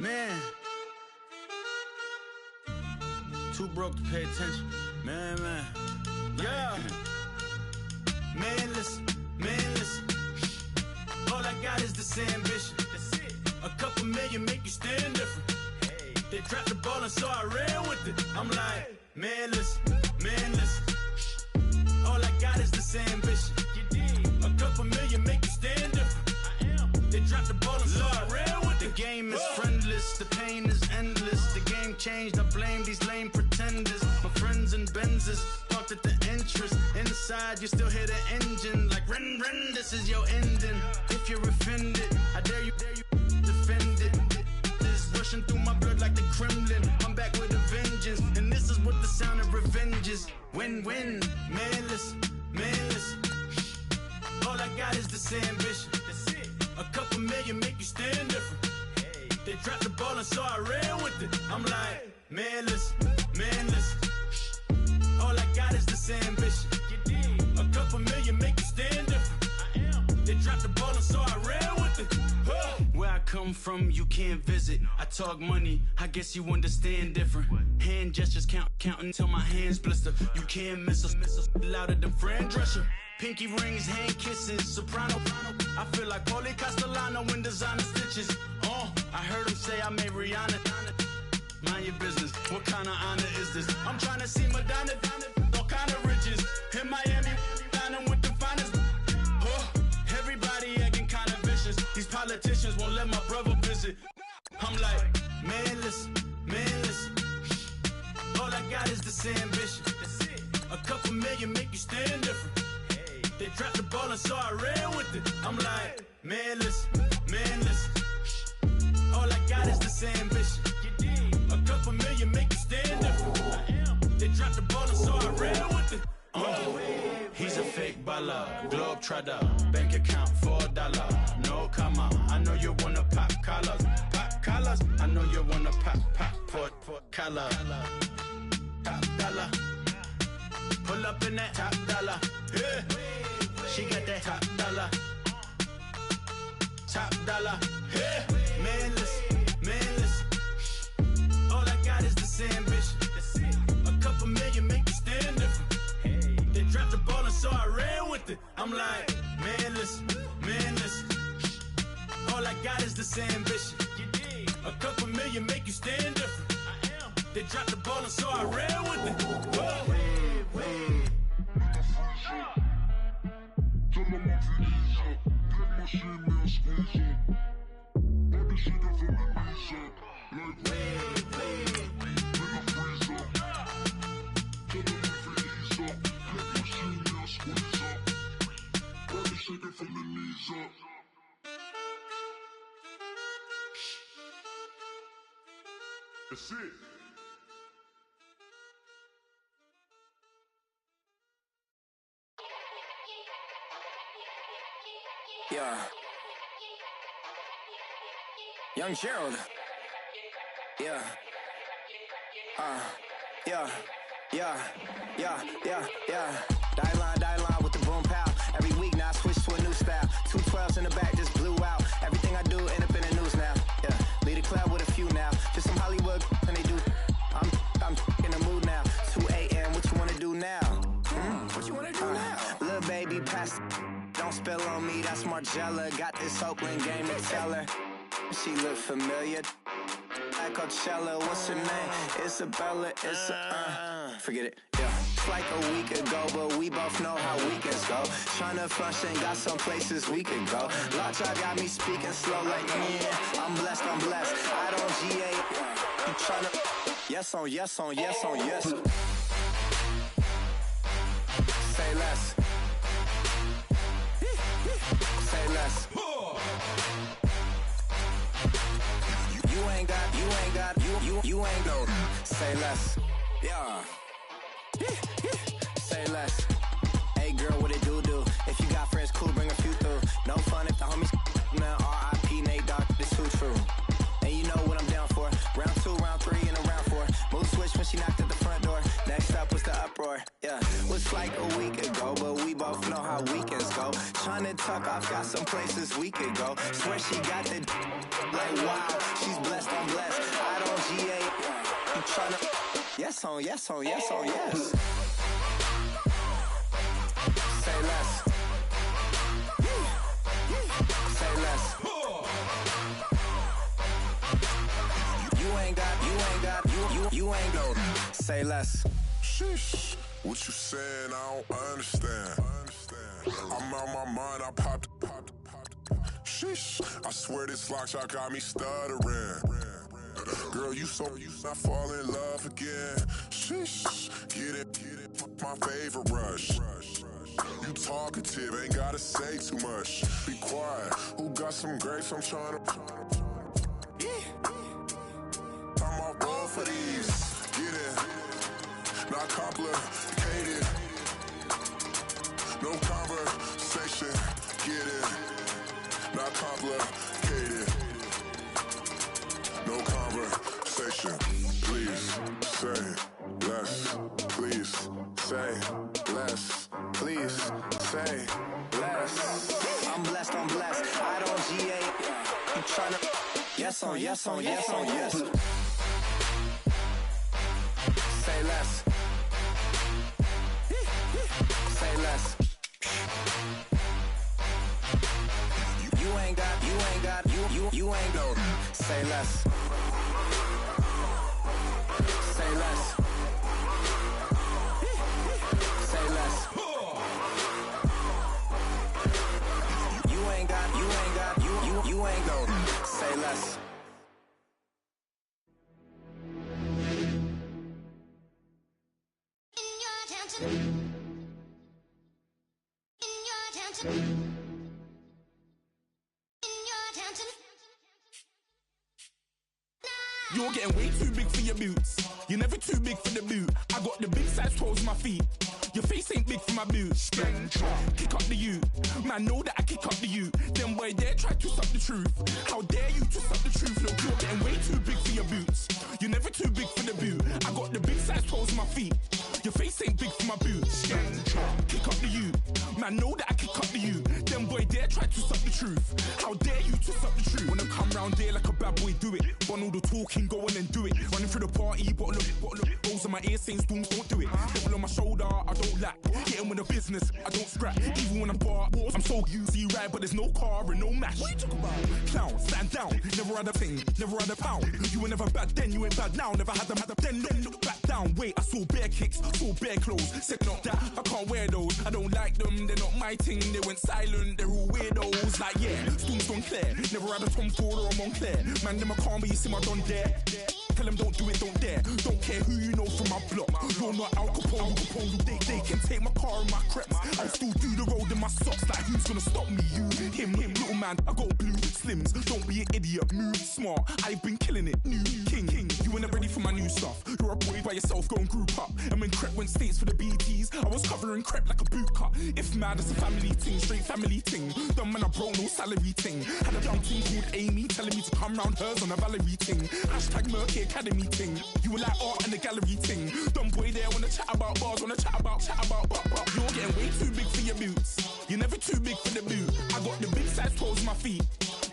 [SPEAKER 6] Man. Too broke to pay attention. Man. Yeah. Man, listen. All I got is this ambition. That's it. A couple million make you stand different. Hey. They dropped the ball and so I ran with it. I'm like, man, listen. All I got is this ambition. You did. A couple million make you stand different. I am. They dropped the ball and so I ran with it. The game is friendless, the pain is endless. The game changed, I blame these lame pretenders. My friends and Benzes parked at the entrance. Inside, you still hear the engine. Like, ren, this is your ending. If you're offended, I dare you defend it. This rushing through my blood like the Kremlin. I'm back with a vengeance, and this is what the sound of revenge is. Win-win, man, listen. All I got is this ambition. That's it. A couple million make you stand different. Hey. They dropped the ball and so I ran with it. I'm like, man, listen. All I got is this ambition. You did. A couple million make you stand different. I am. They dropped the ball and so I ran with it. Where I come from, you can't visit. I talk money, I guess you understand different. Hand gestures counting till my hands blister. You can't miss us louder than Fran Drescher. Pinky rings, hand kisses, soprano. I feel like Paulie Castellano in designer stitches. I heard him say I made Rihanna. Mind your business, what kind of honor is this? I'm trying to see Madonna, all kind of riches. In Miami, dining with the finest. Everybody acting kind of vicious. These politicians won't let my brother visit. I'm like, man, listen. All I got is this ambition. That's it. A couple million make you stand different. Hey. They dropped the ball and so I ran with it. I'm like, man, listen. All I got is this ambition. You did. A couple million make you stand different. I am. They dropped the ball and so I ran with it. He's a fake baller, globe trotter, bank account $4. No comma, I know you wanna pop collars. I know you wanna pop collar. Top dollar, pull up in that top dollar. Yeah. She got that top dollar. Yeah. Man, listen. All I got is this ambition. That's it. A couple million make you stand different. Hey. They dropped the ball and so I ran with it. I'm like, man, listen. All I got is this ambition. You did. A couple million make you stand different. I am. They dropped the ball and so I ran with it.
[SPEAKER 7] That's it.
[SPEAKER 8] Yeah. Young Gerald. Yeah. Die line with the boom pow. Every week now I switch to a new style. 212s in the back just blew out. Everything I do end up in the news now. Yeah. Lead a club with a few now. Just some Hollywood and they do. I'm in the mood now. 2 a.m. What you wanna do now? What you wanna do now? Little baby pass. Don't spill on me. That's Margella. Got this Oakland game to tell her. She look familiar. Like Coachella, what's her name? Isabella, forget it, yeah. It's like a week ago, but we both know how weekends go. Tryna function, got some places we could go. Lockjaw got me speaking slow like, yeah, I'm blessed. I don't GA, you tryna, yes on yes. Say less. Say less. You ain't no. Say less. Yeah. Say less. Hey girl, what it do? If you got friends, cool, bring a few through. No fun if the homies, man. R.I.P. Nate Dogg, this too true. And you know what I'm down for. Round 2, round 3, and a round 4. Mood switch when she knocked at the front door. Next up was the uproar. Yeah, was like a week ago, but we both know how weekends go. Tryna tuck off, got some places we could go. Swear she got the like wow. She's blessed, I'm blessed. tryna. Yes on, yes on, yes on, yes. Say less. Say less. You ain't go. Say less.
[SPEAKER 7] Sheesh. What you saying? I don't understand. I'm out my mind. I popped. Sheesh. I swear this lock shot got me stuttering. Girl, you not fall in love again. Sheesh. Get it. My favorite rush. You talkative, ain't gotta say too much. Be quiet. Who got some grapes? I'm trying to. I'm all ball for these. Get it. Not complicated. No conversation. Get it. Not complicated. No conversation. Please say less. Please say less. Please say less.
[SPEAKER 8] I'm blessed. I don't GA. You tryna. Yes on, yes on, yes on, yes. Say less. Say less. You ain't go. Say less. Say less. Say less. You ain't go. Say less.
[SPEAKER 6] You're getting way too big for your boots. You're never too big for the boot. I got the big size toes on my feet. Your face ain't big for my boots. Kick up the you. Man, know that I kick up the you. Then boy dare try to stop the truth. How dare you to stop the truth? Look, you're getting way too big for your boots. You're never too big for the boot. I got the big size toes on my feet. Your face ain't big for my boots. Kick up the you. Man, know that I kick up the you. Then boy dare try to stop the truth. How dare you to stop the truth? When I come round there like a bad boy, do it. Want all the talking, go on and do it. Running through the party, bottle up. Rolls on my ear saying storms, don't do it. Devil on my shoulder, I don't lack. Getting with the business, I don't scrap. Even when I'm bar, I'm so easy right, but there's no car and no match. What you talking about? Clown, stand down. Never had a thing, never had a pound. You were never bad then, you ain't bad now. Never had them, then look back down. Wait, I saw bare kicks, saw bare clothes. Said not that, I can't wear those. I don't like them, they're not my thing. They went silent, they're all weirdos. Like yeah, storms don't clear. Never had a Tom Ford or a Montclair. Man, them a calm, but you see my don there. Tell them don't do it, don't dare. Don't care who you know from my block. You're not Al Capone, they can take my car and my creps. I'll still do the road in my socks. Like who's gonna stop me? You, him, little man. I got blue slims. Don't be an idiot, move smart. I've been killing it. New king. You were never ready for my new stuff. You're a boy by yourself, go and group up. And when Crep went states for the BTs, I was covering Crep like a boot cut. If mad, it's a family ting, straight family ting. Dumb man, I broke no salary ting. Had a young ting called Amy telling me to come round hers on a Valerie ting. Hashtag Murky Academy ting. You were like art and the gallery ting. Dumb boy there wanna chat about bars, wanna chat about. You're getting way too big for your boots. You're never too big for the boot. I got the big size toes on my feet.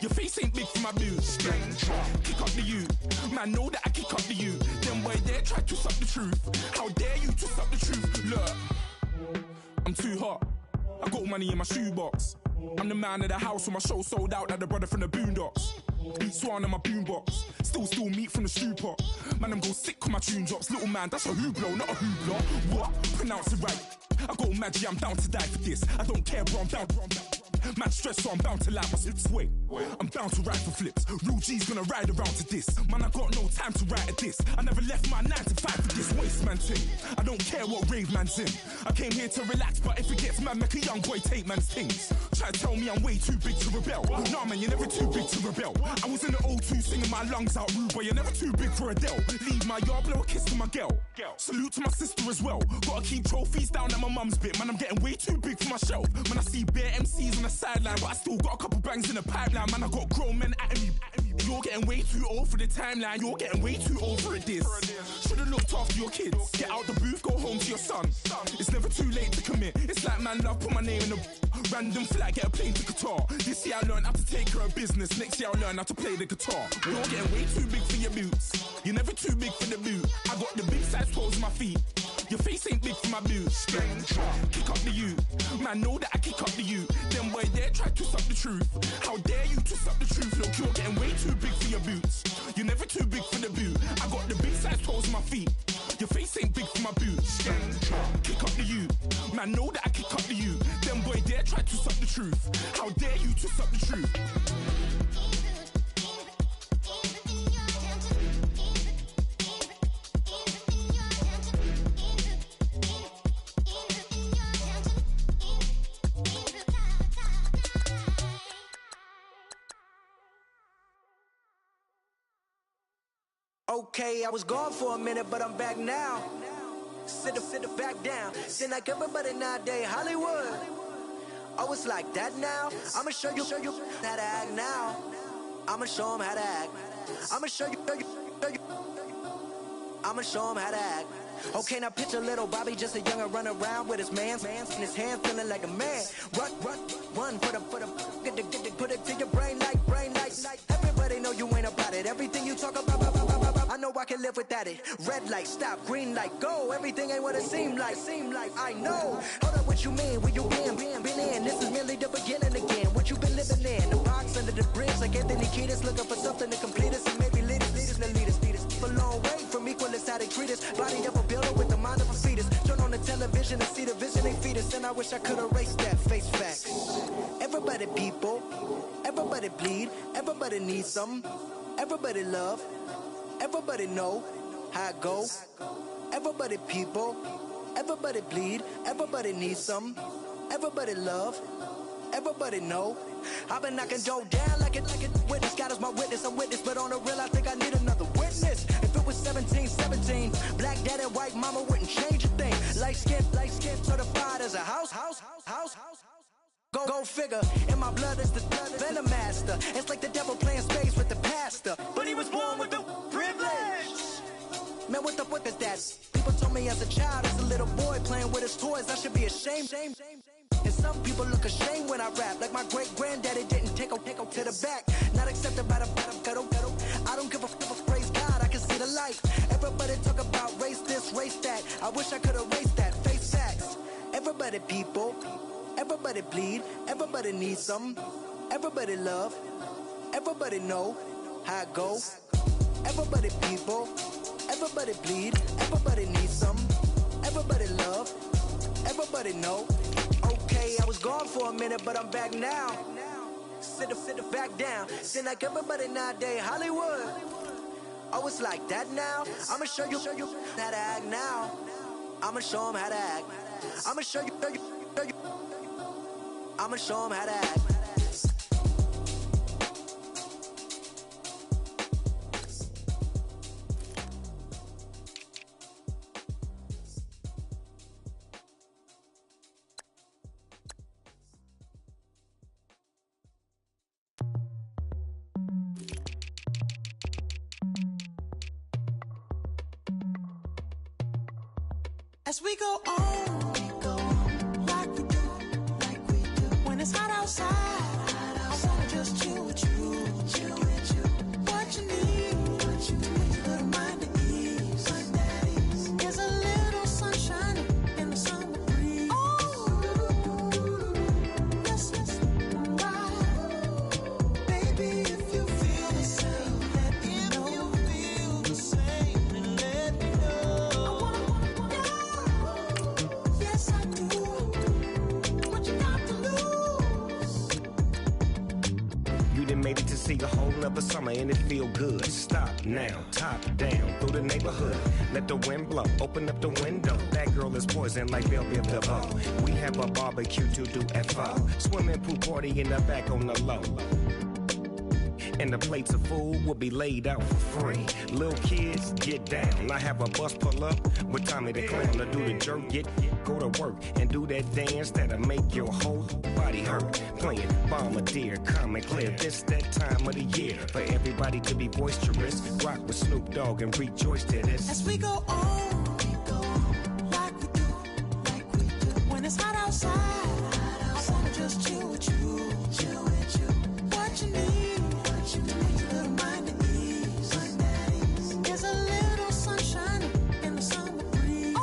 [SPEAKER 6] Your face ain't big for my boots. Kick up the you. Man, know that I kick up the you. Then boy dare try to stop the truth. How dare you to stop the truth? Look, I'm too hot. I got money in my shoebox. I'm the man of the house when my show sold out like the brother from the Boondocks. Eat swan in my boombox. Still meat from the stew pot. Man, I'm go sick when my tune drops. Little man, that's a hooplo, not a hoopla. What? Pronounce it right. I got magic, I'm down to die for this. I don't care, bro, I'm down. Man stressed, so I'm bound to like my slips. Wait, I'm bound to ride for flips. Real G's gonna ride around to this. Man, I got no time to write at this. I never left my 9 to 5 for this waste man thing. I don't care what rave man's in. I came here to relax, but if it gets mad, make a young boy take man's things. Try to tell me I'm way too big to rebel. Nah, man, you're never too big to rebel. I was in the O2 singing my lungs out rude, but you're never too big for Adele. Leave my yard, blow a kiss to my girl. Salute to my sister as well. Gotta keep trophies down at my mum's bit. Man, I'm getting way too big for my shelf. Man, I see bare MCs on the sideline, but I still got a couple bangs in the pipeline. Man, I got grown men at me. You're getting way too old for the timeline. You're getting way too old for a diss. Should've looked after your kids. Get out the booth, go home to your son. It's never too late to commit. It's like man love, put my name in a random flat, get a plane to Qatar. This year I learned how to take care of business. Next year I'll learn how to play the guitar. You're getting way too big for your boots. You're never too big for the boot. I got the big size toes on my feet. Your face ain't big for my boots. Kick up the you. Man, know that I kick up the you. Them boy there try to twist up the truth. How dare you twist up the truth? Look, you're getting way too big for your boots. You're never too big for the boot. I got the big size toes on my feet. Your face ain't big for my boots. Kick up the you. Man, know that I kick up the you. Them boy there try to twist up the truth. How dare you twist up the truth?
[SPEAKER 8] Okay, I was gone for a minute, but I'm back now. Sit back down. Seem like everybody nowadays, Hollywood. Oh, it's like that now. I'ma show you how to act now. I'ma show 'em how to act. I'ma show you. I'ma show 'em how to act. Okay, now picture little Bobby, just a youngin' run around with his mans in his hand, feeling like a man. Run, put it to your brain like. Everybody know you ain't about it. Everything you talk about, I know I can live without it. Red light, stop, green light, go. Everything ain't what it seemed like. I know. Hold up, what you mean? Where you been in? This is merely the beginning again. What you been living in? The box under the bridge, like Anthony Kiedis, looking for something to complete us and maybe lead us. A long way from equalists, how they treat us. Body of a builder with the mind of a fetus. Turn on the television and see the vision they feed us. And I wish I could erase that face facts. Everybody people, everybody bleed, everybody needs some. Everybody love, everybody know how it go. Everybody people, everybody bleed, everybody needs some. Everybody love, everybody know. I've been knocking dough down like it witness. God is my witness, I'm witness, but on the real I think I need another witness. If it was 17, black dad and white mama wouldn't change a thing. Light skin certified as a house. Go figure, in my blood is the venom master. It's like the devil playing space with the pastor. But he was born with the privilege. Man, what the fuck is that? People told me as a child, as a little boy playing with his toys, I should be ashamed. And some people look ashamed when I rap, like my great-granddaddy didn't take to the back. Not accepted by the ghetto. I don't give a praise God, I can see the light. Everybody talk about race this, race that. I wish I could erase that, face facts. Everybody people, everybody bleed, everybody needs some. Everybody love, everybody know how it go. Everybody people, everybody bleed, everybody needs some. Everybody love, everybody know. Okay, I was gone for a minute, but I'm back now. Sit back down. Seem like everybody nowadays, Hollywood. Oh, it's like that now. I'ma show you how to act now. I'ma show 'em how to act. I'ma show you. I'ma show 'em how to act.
[SPEAKER 9] As we go on, like we do. When it's hot outside, I wanna just chill with you. What you need, little mind at ease. There's a little sunshine in the summer breeze. Oh, yes, right. Baby, if you feel the same, let me know. Yes, I do. What you got to lose?
[SPEAKER 10] You done made it to see a whole nother summer and it feel good. Stop now, top down through the neighborhood. Let the wind blow, open up the window. That girl is poison like Belleville DeVoe. We have a barbecue to do at 4. Swimming pool party in the back on the low. and the plates of food will be laid out for free. Little kids, get down. I have a bus pull up with Tommy the Clown to do the jerk. Go to work and do that dance that'll make your whole body hurt. Playing Bombardier, Common Clear. This that time of the year for everybody to be boisterous. Rock with Snoop Dogg and rejoice to this.
[SPEAKER 9] As we go on, like we do. When it's hot outside, I wanna just chill with you. What you need, to make your little mind at ease. There's a little sunshine in the summer breeze. Oh,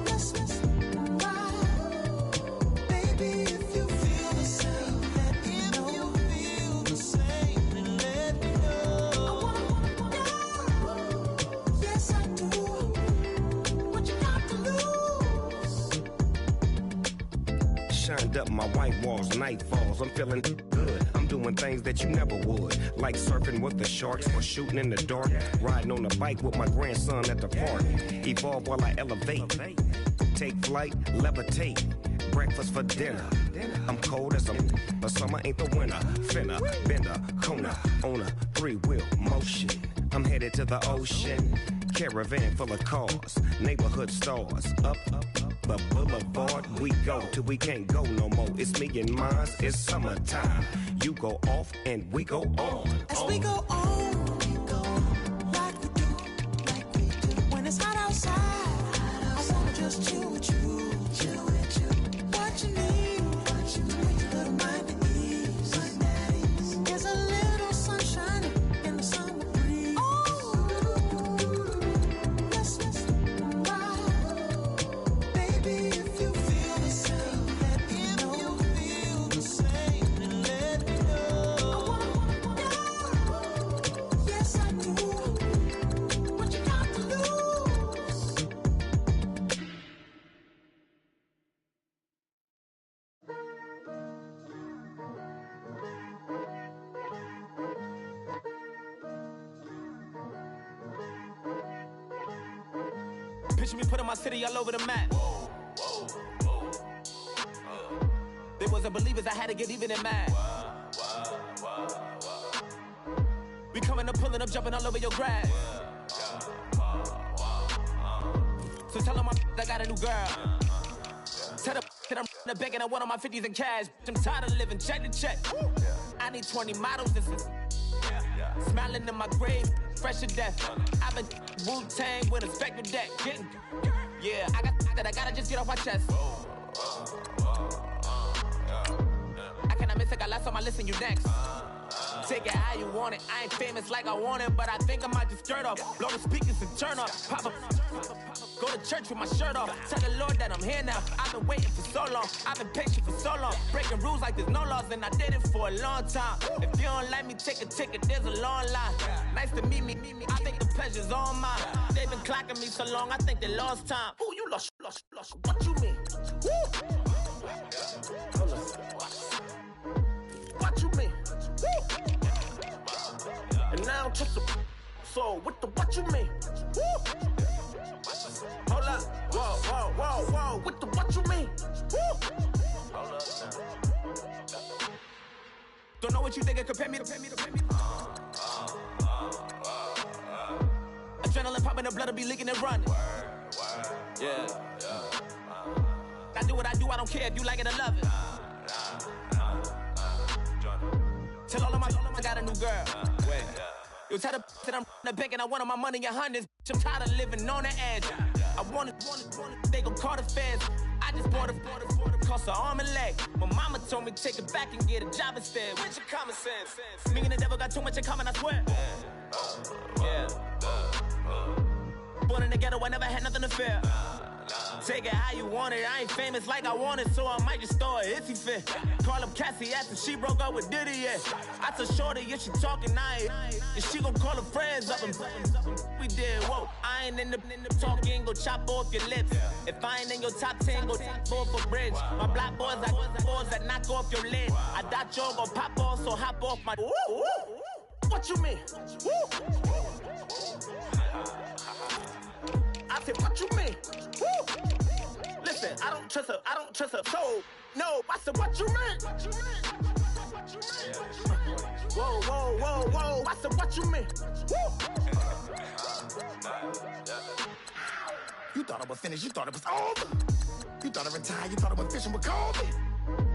[SPEAKER 9] let's ride. Baby, if you feel the same, let me know. If you feel the same, then let me know. I wanna, yes I do. What you got to lose?
[SPEAKER 10] Shined up my white walls, night falls. I'm feeling good. I'm doing things that you never would, like surfing with the sharks or shooting in the dark. Riding on a bike with my grandson at the park. Evolve while I elevate. Take flight, levitate. Breakfast for dinner. I'm cold as but summer ain't the winter. Finna, bender, Kona, on a 3-wheel motion. I'm headed to the ocean. Caravan full of cars, neighborhood stars. Up the boulevard we go till we can't go no more. It's me and mine, it's summertime. You go off and we go on.
[SPEAKER 9] As we go on, like we do. When it's hot outside, I wanna just chill with you. What you need, to make your little mind at ease. There's a little sunshine in the summer breeze. Oh, let's ride. Baby, if you feel the same, let me know. If you feel the same, then let me know. Yes, I do. What you got to lose?
[SPEAKER 11] Picture me putting my city all over the map. They wasn't believers, I had to get even and mad. We coming up, pulling up, jumping all over your grass. So tell them I got a new girl. Tell them that I'm in the bank and I want on my 50s in cash. I'm tired of living check to check. I need 20 models, this is smiling in my grave, fresh to death. I've been Wu-Tang with a spectrum deck. Getting, yeah, I gotta just get off my chest. I cannot miss it, got last on my list and you next. Take it how you want it. I ain't famous like I want it, but I think I might just skirt off. Blow the speakers and turn up. Pop up. Go to church with my shirt off. Tell the Lord that I'm here now. I've been waiting for so long. I've been patient for so long. Breaking rules like there's no laws, and I did it for a long time. If you don't like me, take a ticket. There's a long line. Nice to meet me. I think the pleasure's all mine. They've been clocking me so long, I think they lost time. Ooh, you lost. What you mean? Woo! What you mean? Woo! And now I'm just a so with the what you mean? Woo! Hold up, whoa, with the what you mean? Woo! Hold up now. Don't know what you think it compare me to. Adrenaline popping, the blood will be leaking and running. Yeah. I do what I do, I don't care if you like it or love it. Tell all of my I got a new girl. Wait. Yo, tell the that I'm in the bank and I want my money in hundreds. I'm tired of living on the edge. I want it, they gon' call the feds. I just bought it, cost an arm and leg. My mama told me take it back and get a job instead. Where's your common sense? Me and the devil got too much in common, I swear. Yeah. Born in the ghetto, I never had nothing to fear. Take it how you want it. I ain't famous like I want it, so I might just throw a hissy fit. Call up Cassie after she broke up with Diddy, yeah. I told Shorty if she talking, and she gon' call her friends up and we did, whoa. I ain't in the talking, go chop off your lips. If I ain't in your top 10, go fall for bridge. My black boys, I boys that knock off your lid. I doubt y'all gon' pop off, so hop off my. What you mean? I said, what you mean? Woo! Listen, I don't trust her soul. No, I said, what you mean? Whoa, whoa, whoa, whoa. I said, what you mean? Woo!
[SPEAKER 2] You thought it was finished, you thought it was over. You thought it retired, you thought it was fishing with Kobe.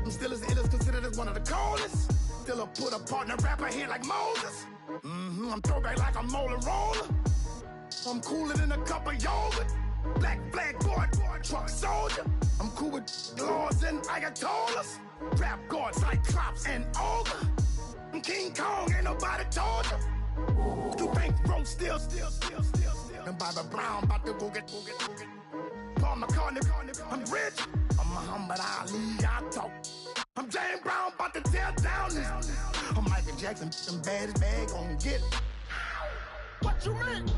[SPEAKER 2] I'm still as ill as considered as one of the coldest. Still a put a partner rapper here like Moses. I'm throwback like a molar roller. I'm cooler than a cup of yogurt. Black flag board, truck soldier. I'm cool with laws and Ayatollahs. Rap god, Cyclops and Ogre. I'm King Kong, ain't nobody told you. You think road still. And Bobby Brown about to go get. Paul McCartney, I'm rich. I'm Muhammad Ali, I talk. I'm James Brown, about to tear down this. I'm Michael Jackson, some bad as bag, gon' get it. What you mean?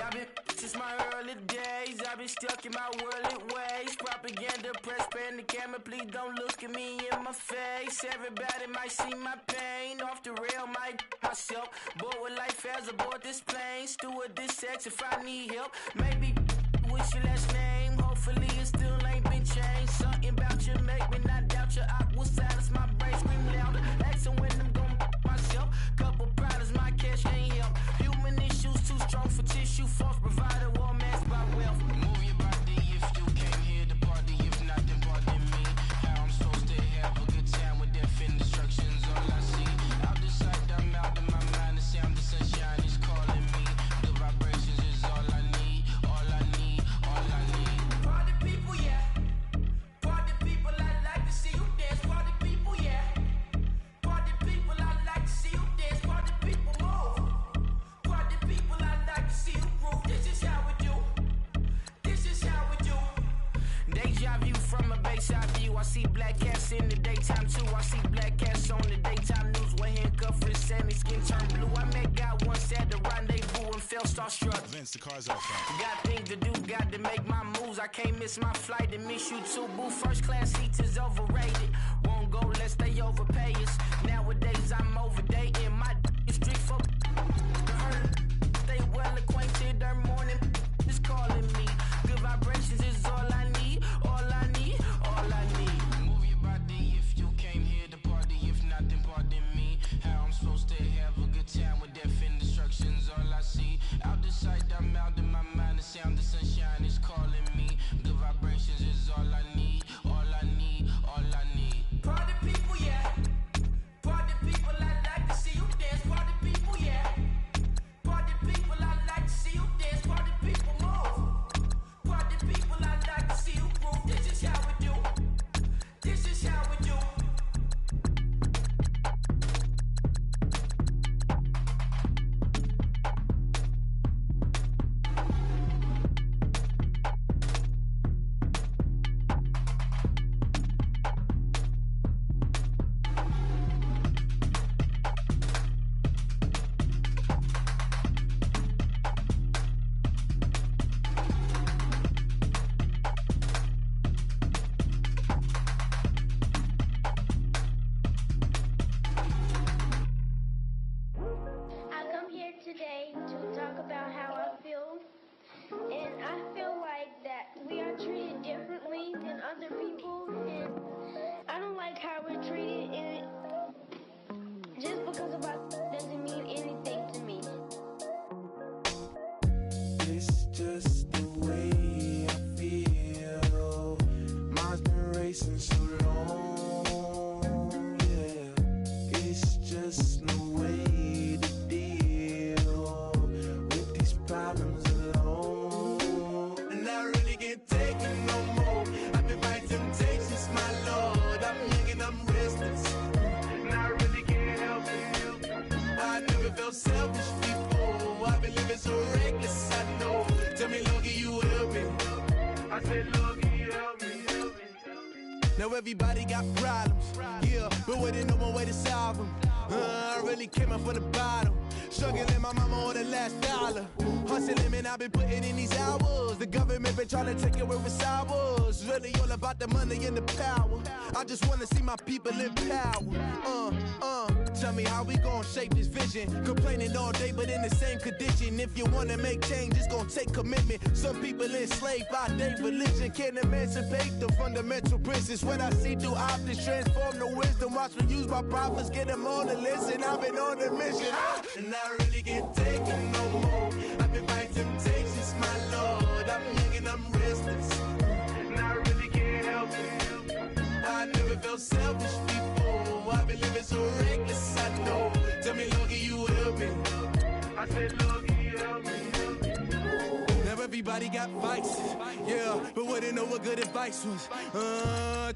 [SPEAKER 6] I've been since my early days. I've been stuck in my worldly ways. Propaganda, press, pan the camera. Please don't look at me in my face. Everybody might see my pain. Off the rail, might myself. Bored with life as aboard this plane. Steward this sex if I need help. Maybe what's your last name? Hopefully it still ain't been changed. Something about you make me not doubt you. I will silence my brain, scream louder. Asking when I'm gon' myself. Couple problems, my cash ain't help. Human issues too strong for tissue. False provider, war masked by wealth. Move your body if you came here to party. If not, then pardon me. How I'm supposed to have a good time with death and destruction's all I see. Out the sight, I'm out of my mind. The sound of sunshine is calling me. The vibrations is all I need. All I need, all I need. Party people, yeah. Party people, I like to see you dance. Party people, yeah. Party people, I like to see you dance. Party people, move. Party people, I like to see you groove. This is how we do. This is how we do. Deja view from a bayside view. I see black cats in the daytime too. I see black cats on the daytime news. When handcuffed for sandy skin turned blue. I met God once at the rendezvous and felt starstruck.
[SPEAKER 12] Vince, the car's out front.
[SPEAKER 6] Got things to do, got to make my moves. I can't miss my flight and miss you too. Boo, first class seats is overrated. Won't go lest they overpay us. Nowadays I'm overdating. My is street folk. They well acquainted. Their morning is calling me. Good vibrations is all I need. All I need. All I need. Move your body if you came here to party. If not, then pardon me. How I'm supposed to have a good time with death and destruction's all I see. Out the sight, I'm out of my mind. The sound of sunshine is calling me. Good vibrations is all I need. All I need. All I need. Party people, yeah. Party people, I like to see you dance. Party people, yeah. Party people, I like to see you dance. Party people, move. Party people, I like to see you groove. This is how we do. This is how we do.
[SPEAKER 13] I come here today to talk about how I feel, and I feel like that we are treated differently than other people, and I don't like how we're treated, and just because of us doesn't mean anything to me.
[SPEAKER 14] It's just the way I feel. Mine's been racing so long, yeah. It's just no way to deal with these problems alone. And I really can't take it no more. I've been
[SPEAKER 12] Now everybody got problems, yeah, but waiting no one way to solve them. I really came up from the bottom, struggling my mama on the last dollar. Hustling, man, I've been putting in these hours. The government been trying to take away with ours. Really all about the money and the power. I just wanna see my people in power. Tell me how we gon' shape this vision. Complaining all day, but in the same condition. If you wanna make change, it's gon' take commitment. Some people enslaved by their religion can't emancipate the fundamental principles. When I see through optics, transform the wisdom. Watch me use my prophets, get them on the listen. I've been on a mission, and I really can't take it no more. I've been fighting temptations, my Lord. I'm young and I'm restless, and I really can't help it. I never felt selfish before. I've been living so reckless, I know. Tell me, Lord, can you help me? I said, Lord, can you help me? Now everybody got vices, yeah, but wouldn't know what good advice was.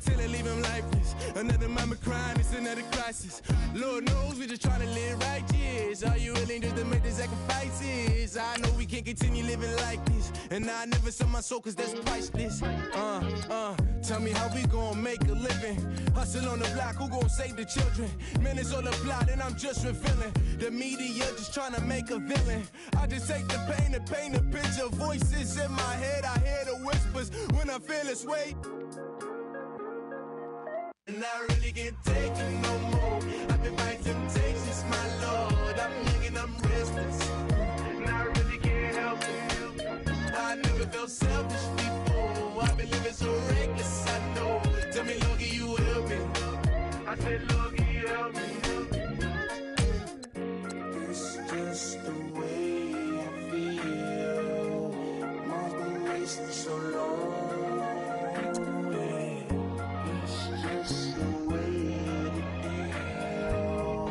[SPEAKER 12] Till they leave him lifeless. Another mama crying, it's another crisis. Lord knows we just trying to live righteous. Are you willing just to make the sacrifices? I know we can't continue living like this, and I never sell my soul cause that's priceless. Tell me how we gon' make a living. Hustle on the block, who gon' save the children? Man, it's all a plot and I'm just revealing. The media just trying to make a villain. I just take the pain and paint a picture. Voices in my head, I hear the whispers when I feel this way. And I really can't take it no more. I've been fighting temptations, my Lord. I'm young and I'm restless, and I really can't help it. I never felt selfish before. I've been living so reckless, I know. Tell me, Lord, can you help me? I said, Lord, can you help me?
[SPEAKER 14] It's just the way I feel. Mom's been wasting so long. Just the way to deal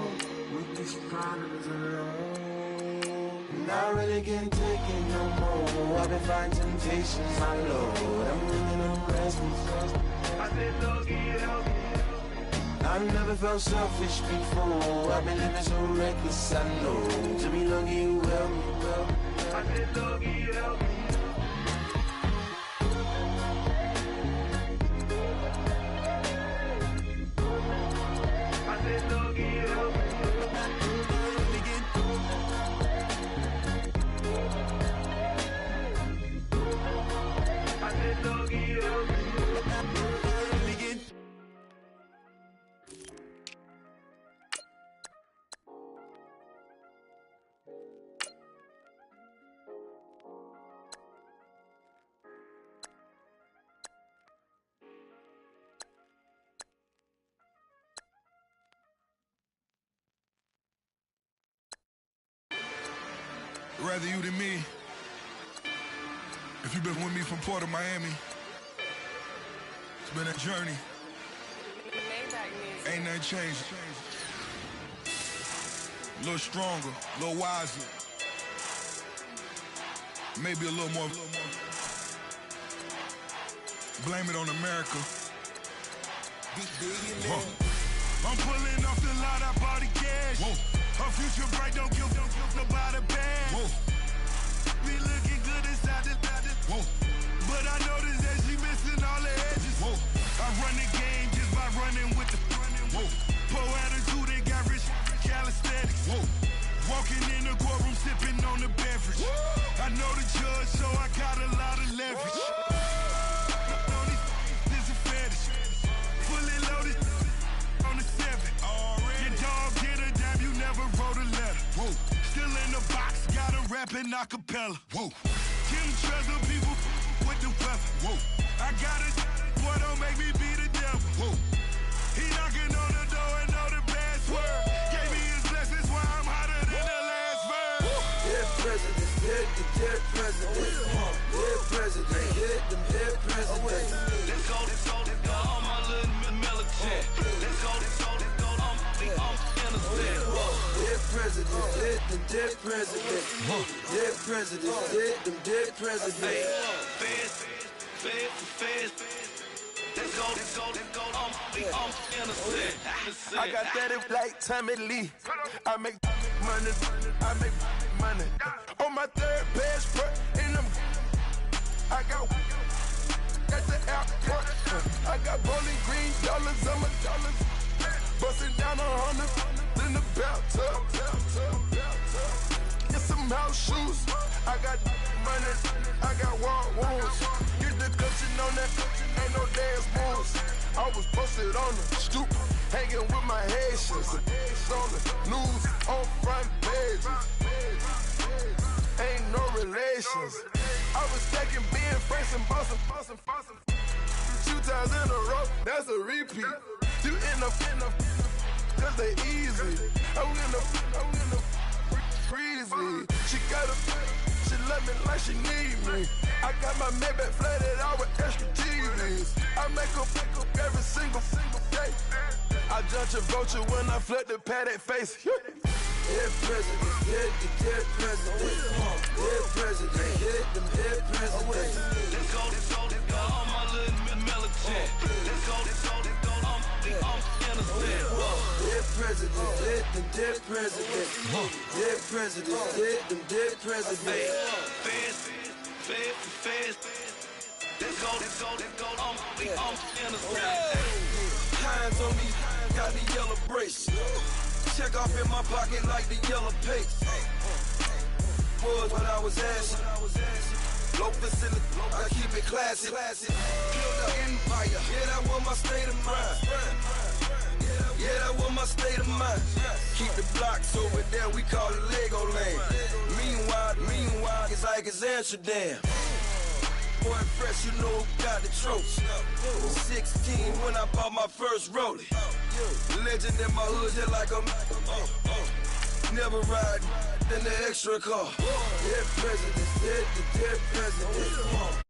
[SPEAKER 14] with these problems alone. And I really can't take it no more. I've been fighting temptations, my Lord. I'm living on restless. I said, Lord, can you help me? I've never felt selfish before. I've been living so reckless, I know. Tell me, Lord, can you help me? I said, Lord, can you help me?
[SPEAKER 7] Rather you than me. If you've been with me from Port of Miami, it's been a journey. Ain't nothing changed. A little stronger, a little wiser. Maybe a little more. Blame it on America. I'm pulling off the lot, I bought the cash. Whoa. Her future bright, don't give nobody bad. Whoa. Be looking good inside the whoa. But I noticed that she missing all the edges. Whoa. I run the game just by running with the whoa. Poor attitude, they got rich calisthenics. Whoa. Walking in the courtroom, sipping on the beverage. Whoa. I know the judge, so I got a lot of leverage. This a fetish. Fully loaded on the 7. Your dog did a dab, you never wrote a letter. Whoa. Still in the box, got him rapping acapella. Whoa. Kim treasure people with the weather. Whoa. I got it, boy, don't make me be the devil. Whoa. He knocking on the door and know the password. Gave me his blessings while I'm hotter than the last verse.
[SPEAKER 1] Dead president, dead president. Dead president, dead president.
[SPEAKER 6] Let's go, all my little militant. Let's go, I'm innocent.
[SPEAKER 1] Dead president, dead president. Dead president, dead president. Feds. Let's go, I'm innocent.
[SPEAKER 12] I got that like Tommy Lee. I make money. On my third passport, and I got the airport.
[SPEAKER 7] I got bowling green dollars, I'm a dollars. Busting down 100 in the bathtub. Get some house shoes. I got money, I got wild wounds. Get the cushion on that, ain't no dance moves. I was posted on the stoop, hanging with my Haitians. On the news, on front pages. Ain't no relations. I was stacking being friends and bossing. 2 times in a row, that's a repeat. You end up, cause they easy. I'm in the breezy. She love me like she need me. I got my Maybach flooded out with extra TVs. I make up every single day. I judge a vulture when I flip the Paddock face. Dead president, dead president, dead president, hit them dead president. Let's go, all my little militant. Let's go, I'm innocent. Dead president, dead president, dead president, dead president. Fast. Let's go, I'm innocent. Hands on me, got the yellow brace. Check off in my pocket like the yellow paste. Was what I was asking. Low facility, I keep it classy. Build an empire, yeah, that was my state of mind. Yeah, that was my state of mind. Keep the blocks over there, we call it Lego land. Meanwhile, it's like it's Amsterdam. Boy fresh, you know who got the tropes. 16 when I bought my first rollie. Legend in my hood, just like I'm never ride in the extra car. Dead president, dead president.